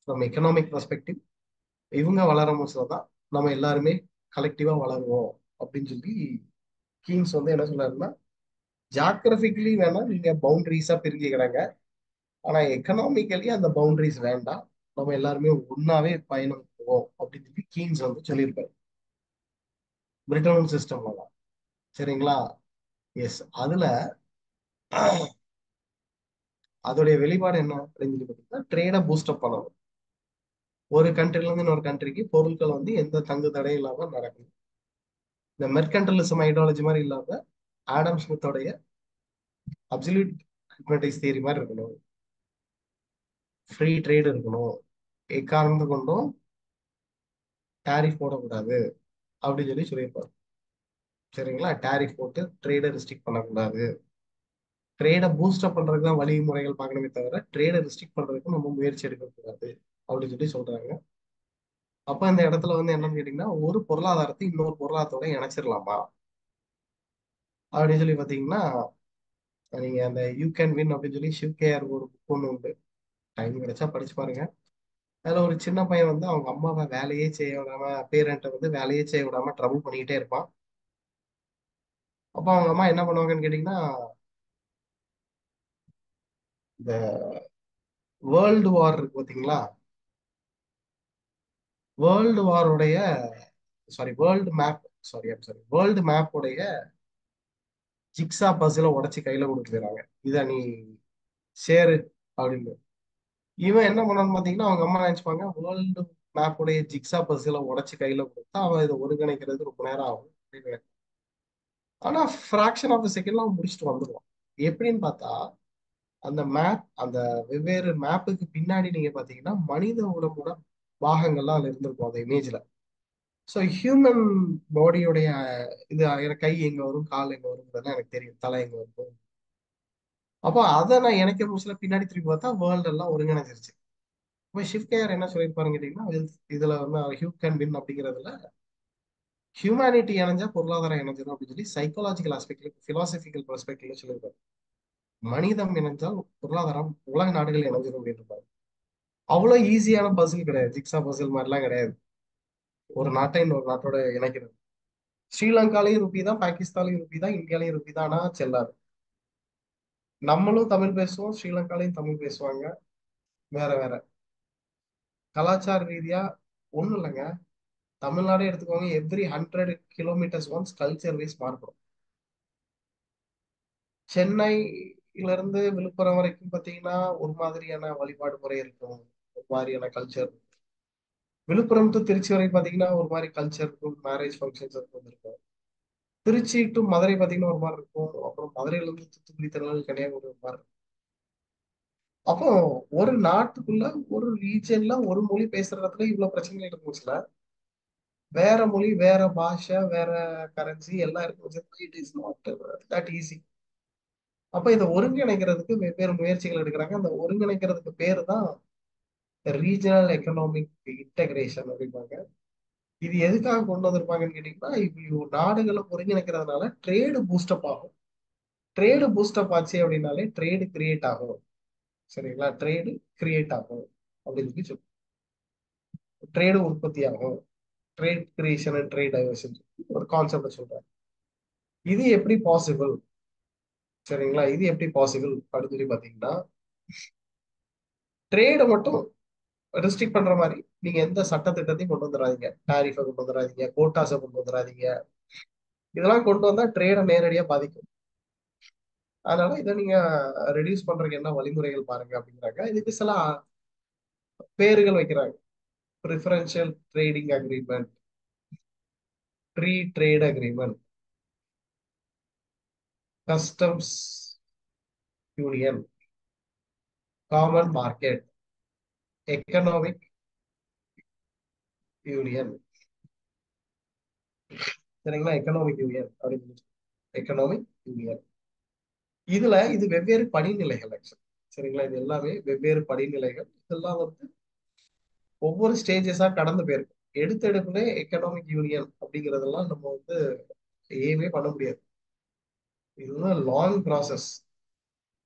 from economic perspective. இவங்க வளரும் போது தான் நம்ம எல்லாருமே கலெக்டிவா வளருவோம் அப்படின்னு சொல்லி கீன்ஸ் வந்து என்ன சொல்றாருன்னா, ஜாகிரபிக்கலி வேணா நீங்க பவுண்டரிஸா பிரிஞ்சுக்கிறாங்க, ஆனா எக்கனாமிக்கலி அந்த பவுண்டரிஸ் வேண்டாம், நம்ம எல்லாருமே ஒன்னாவே பயணம் போவோம் அப்படின்னு சொல்லி கீன்ஸ் வந்து சொல்லியிருப்பாரு பிரிட்டன் சிஸ்டம்ல தான். சரிங்களா? எஸ். அதுல அதோடைய வெளிப்பாடு என்ன அப்படின்னு சொல்லி பார்த்தீங்கன்னா, ட்ரேடை பூஸ்டப் பண்ணணும். ஒரு கண்ட்ரில இருந்து இன்னொரு கண்ட்ரிக்கு பொருட்கள் வந்து எந்த தங்கு தடையும் இல்லாம நடக்கணும். இந்த மெர்கன்டலிசம் ஐடியாலஜி மாதிரி இல்லாம ஆடம் ஸ்மித்தோடைய அப்சல்யூட் ஹிப்னடைஸ் தியரி மாதிரி இருக்கணும். ஃப்ரீ ட்ரேட் இருக்கணும். எக்காரணத்தை கொண்டும் டாரிஃப் போடக்கூடாது அப்படின்னு சொல்லி சொல்லியிருப்பாரு. சரிங்களா? டாரிஃப் போட்டு ட்ரேடை ரெஸ்ட்ரிக்ட் பண்ணக்கூடாது. ட்ரேடை பூஸ்டப் பண்றதுக்கு தான் வழிமுறைகள் பார்க்கணுமே தவிர ட்ரேடை ரெஸ்ட்ரிக்ட் பண்றதுக்கு நம்ம முயற்சி எடுக்கக்கூடாது அப்படின்னு சொல்லி சொல்றாங்க. அப்ப இந்த இடத்துல வந்து என்னன்னு கேட்டீங்கன்னா, ஒரு பொருளாதாரத்தை இன்னொரு பொருளாதாரத்தோட இணைச்சிடலாமா அப்படின்னு சொல்லி பாத்தீங்கன்னா, நீங்க அந்த யூ கேன் வின் அப்படின்னு சொல்லி ஷிவ்கேஆர் ஒரு புக் ஒன்று உண்டு. டைம் கிடைச்சா படிச்சு பாருங்க. அதுல ஒரு சின்ன பையன் வந்து அவங்க அம்மாவை வேலையே செய்ய விடாம, பேரண்ட்டை வந்து வேலையே செய்ய விடாம ட்ரபிள் பண்ணிக்கிட்டே இருப்பான். அப்ப அவங்க அம்மா என்ன பண்ணுவாங்கன்னு கேட்டீங்கன்னா, இந்த வேர்ல்டு வார் இருக்கு பாத்தீங்களா, வேர்ல்டு வாருடைய sorry world map sorry world மேப்போடைய ஜிக்ஸா பசில உடைச்சு கையில கொடுத்துறாங்க. இத நீ சேரு அப்படின்னு. இவன் என்ன பண்ணான்னு பாத்தீங்கன்னா, அவங்க அம்மா நினைச்சுப்பாங்க வேர்ல்டு மேப்புடைய ஜிக்ஸா பசில உடைச்சு கையில கொடுத்தா அவன் இதை ஒருங்கிணைக்கிறது ரொம்ப நேரம் ஆகும் அப்படின்னு. ஆனா ஃபிராக்ஷன் ஆஃப் செகண்ட்ல அவன் முடிச்சுட்டு வந்துடுவான். எப்படின்னு பார்த்தா, அந்த மேப் அந்த வெவ்வேறு மேப்புக்கு பின்னாடி நீங்க பாத்தீங்கன்னா மனித உடம்போட பாகங்கள்லாம் அதுல இருந்திருக்கும் அந்த இமேஜ்ல. ஸோ ஹியூமன் பாடியோடைய இது எனக்கு கை எங்க வரும், கால் எங்க வரும் எனக்கு தெரியும், தலை எங்க வரும். அப்போ அதை நான் எனக்கு முடிச்சல பின்னாடி திருப்பி பார்த்தா வேர்ல்டு எல்லாம் ஒருங்கிணைஞ்சிருச்சு. இப்போ ஷிஃப்ட் என்ன சொல்லியிருப்பாருன்னு கேட்டீங்கன்னா, இதுல வந்து ஹியூ கேன் வின் அப்படிங்கிறதுல ஹியூமனிட்டி இணைஞ்சா பொருளாதாரம் இணைஞ்சிடும் அப்படின்னு சொல்லி சைக்காலஜிக்கல் ஆஸ்பெக்ட்ல பிலாசபிக்கல் பெர்ஸ்பெக்டிவ்ல சொல்லியிருப்பாரு. மனிதம் இணைஞ்சால் பொருளாதாரம் உலக நாடுகள் இணைஞ்சிடும் அப்படின்னு இருப்பாரு. அவ்வளவு ஈஸியான பசில் கிடையாது, ஜிக்ஸா பசில் மாதிரிலாம் கிடையாது ஒரு நாட்டை இன்னொரு நாட்டோட இணைக்கிறது. ஸ்ரீலங்காலையும் ருப்பி தான், பாகிஸ்தான்லயும் ருப்பி தான், இந்தியாலையும் ருப்பி தான், ஆனா செல்லாது. நம்மளும் தமிழ் பேசுவோம், ஸ்ரீலங்காலையும் தமிழ் பேசுவாங்க. வேற வேற கலாச்சார ரீதியா ஒண்ணும் இல்லைங்க. தமிழ்நாடே எடுத்துக்கோங்க, every 100 kilometres once culture wise மாறுபடும். சென்னையில இருந்து விழுப்புரம் வரைக்கும் பாத்தீங்கன்னா ஒரு மாதிரியான வழிபாடு முறை இருக்கும், ஒரு மாதிரியான கல்ச்சர். விழுப்புரம் டு திருச்சி வரைக்கும் பாத்தீங்கன்னா ஒரு மாதிரி கல்ச்சர் இருக்கும், மேரேஜ் ஃபங்க்ஷன்ஸ் இருக்கும். திருச்சி டு மதுரை பாத்தீங்கன்னா ஒரு மாதிரி இருக்கும். அப்புறம் மதுரையில இருந்து தூத்துக்குடி, திருநெல்வேலி, கன்னியாகுமரி ஒரு மாதிரி இருக்கும். அப்போ ஒரு நாட்டுக்குள்ள ஒரு ரீஜன்ல ஒரு மொழி பேசுற இடத்துல இவ்வளவு பிரச்சனைகள் இருக்குச்சுல, வேற மொழி, வேற பாஷை, வேற கரன்சி எல்லாம் இருக்கும். It is not that easy. அப்ப இதை ஒருங்கிணைக்கிறதுக்கு வெவ்வேறு முயற்சிகள் எடுக்கிறாங்க. அந்த ஒருங்கிணைக்கிறதுக்கு பேரு தான் ரீஜனல் எக்கனாமிக் இன்டகிரேஷன் அப்படிம்பாங்க. இது எதுக்காக கொண்டு வந்திருப்பாங்கன்னு கேட்டீங்கன்னா, இப்போ நாடுகளை ஒருங்கிணைக்கிறதுனால ட்ரேடு பூஸ்டப் ஆகும். ட்ரேடு பூஸ்டப் ஆச்சு அப்படின்னாலே ட்ரேடு கிரியேட் ஆகும். சரிங்களா? ட்ரேடு கிரியேட் ஆகும் அப்படின்னு சொல்லி ட்ரேடு உற்பத்தி ஆகும். Trade creation and trade diversion ஒரு கான்செப்ட் சொல்றாங்க. இது எப்படி பாசிபிள்? சரிங்களா? இது எப்படி பாசிபிள் அப்படின்னு சொல்லி பாத்தீங்கன்னா, ட்ரேடை மட்டும் ரெஸ்ட்ரிக்ட் பண்ற மாதிரி நீங்க எந்த சட்ட திட்டத்தையும் கொண்டு வந்துடாதீங்க. டாரிஃபை கொண்டு வந்துடாதீங்க, கோட்டாஸை கொண்டு வந்துடாதீங்க. இதெல்லாம் கொண்டு வந்தா ட்ரேடை நேரடியா பாதிக்கும். அதனால இதை நீங்க ரெடியூஸ் பண்றதுக்கு என்ன வழிமுறைகள் பாருங்க அப்படிங்கிறாங்க. இதுக்கு சில பேர்கள் வைக்கிறாங்க. Preferential trading agreement, free trade agreement, customs union, common market, economic union. சரிங்களா? எக்கனாமிக் யூனியன் அப்படின்னு எக்கனாமிக் யூனியன். இது வெவ்வேறு படிநிலைகள் ஆக்சுவலி. சரிங்களா? இது எல்லாமே வெவ்வேறு படிநிலைகள். இதெல்லாம் வந்து ஒவ்வொரு ஸ்டேஜஸா கடந்து போயிருக்கும். எடுத்த எடுப்புல எக்கனாமிக் யூனியன் அப்படிங்கறதெல்லாம் நம்ம வந்து ஏமே பண்ண முடியாது. இதுதான் லாங் ப்ராசஸ்.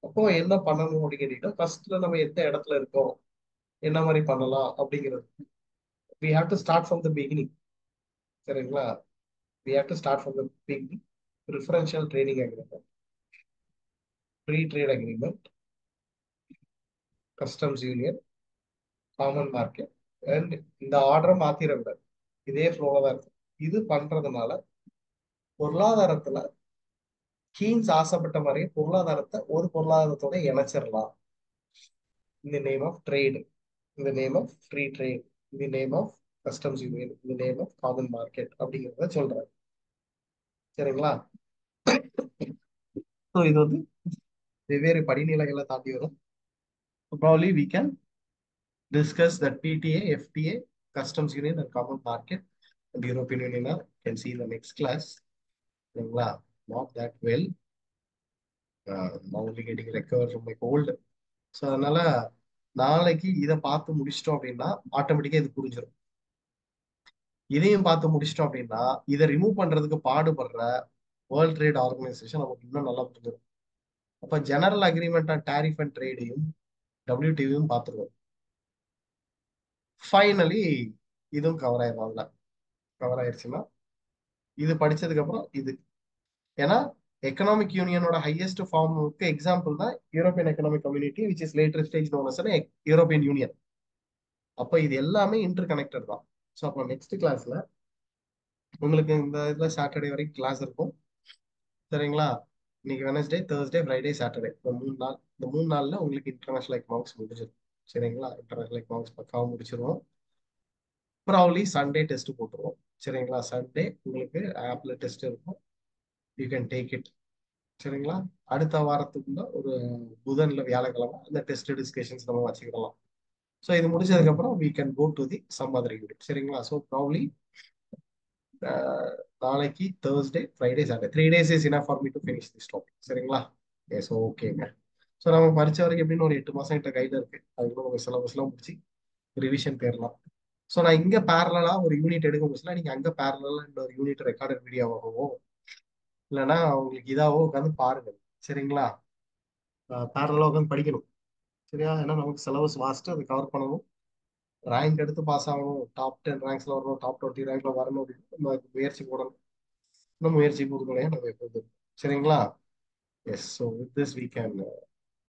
அப்போ என்ன பண்ணணும் அப்படின்னு கேட்டீங்கன்னா, ஃபர்ஸ்ட்ல நம்ம எந்த இடத்துல இருக்கோம், என்ன மாதிரி பண்ணலாம் அப்படிங்கிறது. we have to start from the beginning. சரிங்களா? we have to start from the beginning. preferential trading agreement, free trade agreement, customs union, common market. And இந்த ஆர்டரை மாத்திரக்கூடாது, இதே ஃப்ளோல தான் இருக்கு. இது பண்றதுனால பொருளாதாரத்துல கீன்ஸ் ஆசைப்பட்ட மாதிரியே பொருளாதாரத்தை ஒரு பொருளாதாரத்தோட இணைச்சிடலாம். இந்த நேம் ஆஃப் ட்ரேடு, இந்த நேம் ஆஃப் ஃப்ரீ ட்ரேட், இந்த நேம் ஆஃப் கஸ்டம்ஸ் யூனியன், இந்த நேம் ஆஃப் காமன் மார்க்கெட் அப்படிங்கிறத சொல்றாங்க. சரிங்களா? ஸோ இது வந்து வெவ்வேறு படிநிலைகளை தாண்டி வரும். Probably we can discuss that PTA, FTA, customs union and common market and European Union can see in the next class. சரிங்களா? Not that well. Only getting recovered from my cold. So அதனால நாளைக்கு இதை பார்த்து முடிச்சிட்டோம் அப்படின்னா ஆட்டோமேட்டிக்கா இது புரிஞ்சிடும். இதையும் பார்த்து முடிச்சிட்டோம் அப்படின்னா இதை ரிமூவ் பண்றதுக்கு பாடுபடுற வேர்ல்ட் ட்ரேட் ஆர்கனைசேஷன் நமக்கு இன்னும் நல்லா புரிஞ்சிடும். அப்ப general agreement on tariff and ட்ரேடையும் WTO-யும் பார்த்துருவோம். ஃபைனலி இதுவும் கவர் ஆயிடுவாங்க. கவர் ஆயிடுச்சுன்னா இது படிச்சதுக்கு அப்புறம் இது, ஏன்னா எக்கனாமிக் யூனியனோட ஹையஸ்ட் ஃபார்முக்கு எக்ஸாம்பிள் தான் European economic community which is later stage known as European union. அப்ப இது எல்லாமே இன்டர் கனெக்டட் தான். ஸோ அப்போ நெக்ஸ்ட் கிளாஸ்ல உங்களுக்கு இந்த இதுல சாட்டர்டே வரைக்கும் கிளாஸ் இருக்கும். சரிங்களா? இன்னைக்கு வெனஸ்டே, தேர்ஸ்டே, ஃப்ரைடே, சாட்டர்டே, இந்த மூணு நாள்ல உங்களுக்கு இன்டர்நேஷனல் எக்கனாமிக்ஸ் முடிஞ்சிடும். சரிங்களா? இன்டர்நேஷனல் எக்கனாமிக்ஸ் பக்காவும் முடிச்சிருவோம். ப்ராப்ளி சண்டே டெஸ்ட் போட்டுருவோம். சரிங்களா? சண்டே உங்களுக்கு ஆப்ல டெஸ்ட் இருக்கும், யூ கேன் டேக் இட். சரிங்களா? அடுத்த வாரத்துக்குள்ள ஒரு புதன்ல வியாழக்கிழமை அந்த டெஸ்ட் டிஸ்கஷன்ஸ் நம்ம வச்சுக்கலாம். ஸோ இது முடிச்சதுக்கு அப்புறம் we can go to the some other unit. சரிங்களா? ஸோ ப்ராப்ளி நாளைக்கு Thursday, Friday, Saturday 3 days is enough for me to finish this topic. சரிங்களா? எஸ், ஓகேங்க. ஸோ நம்ம படிச்ச வரைக்கும் எப்படின்னு ஒரு 8 மாசம் கிட்ட கையில இருக்கு. அதுக்குள்ள நம்ம சிலபஸ்லாம் முடிச்சு ரிவிஷன் போயிடலாம். ஸோ நான் இங்க பேரலா ஒரு யூனிட் எடுக்க முடியல, நீங்க அங்க பேரலா இன்னொரு யூனிட் ரெக்கார்டட் வீடியோவாகவோ இல்லைன்னா உங்களுக்கு இதாவோ உட்காந்து பாருங்க. சரிங்களா? பேரலா உட்காந்து படிக்கணும். சரியா? ஏன்னா நமக்கு சிலபஸ் வாஸ்ட், அதை கவர் பண்ணணும். ரேங்க் எடுத்து பாஸ் ஆகணும், டாப் 10 ரேங்க்ஸ்ல வரணும், டாப் 20 ரேங்க்ல வரணும் அப்படின்னு நம்ம முயற்சி போடணும். இந்த முயற்சி புதுமலையா நம்ம எப்போது. சரிங்களா? Yes. So with this we can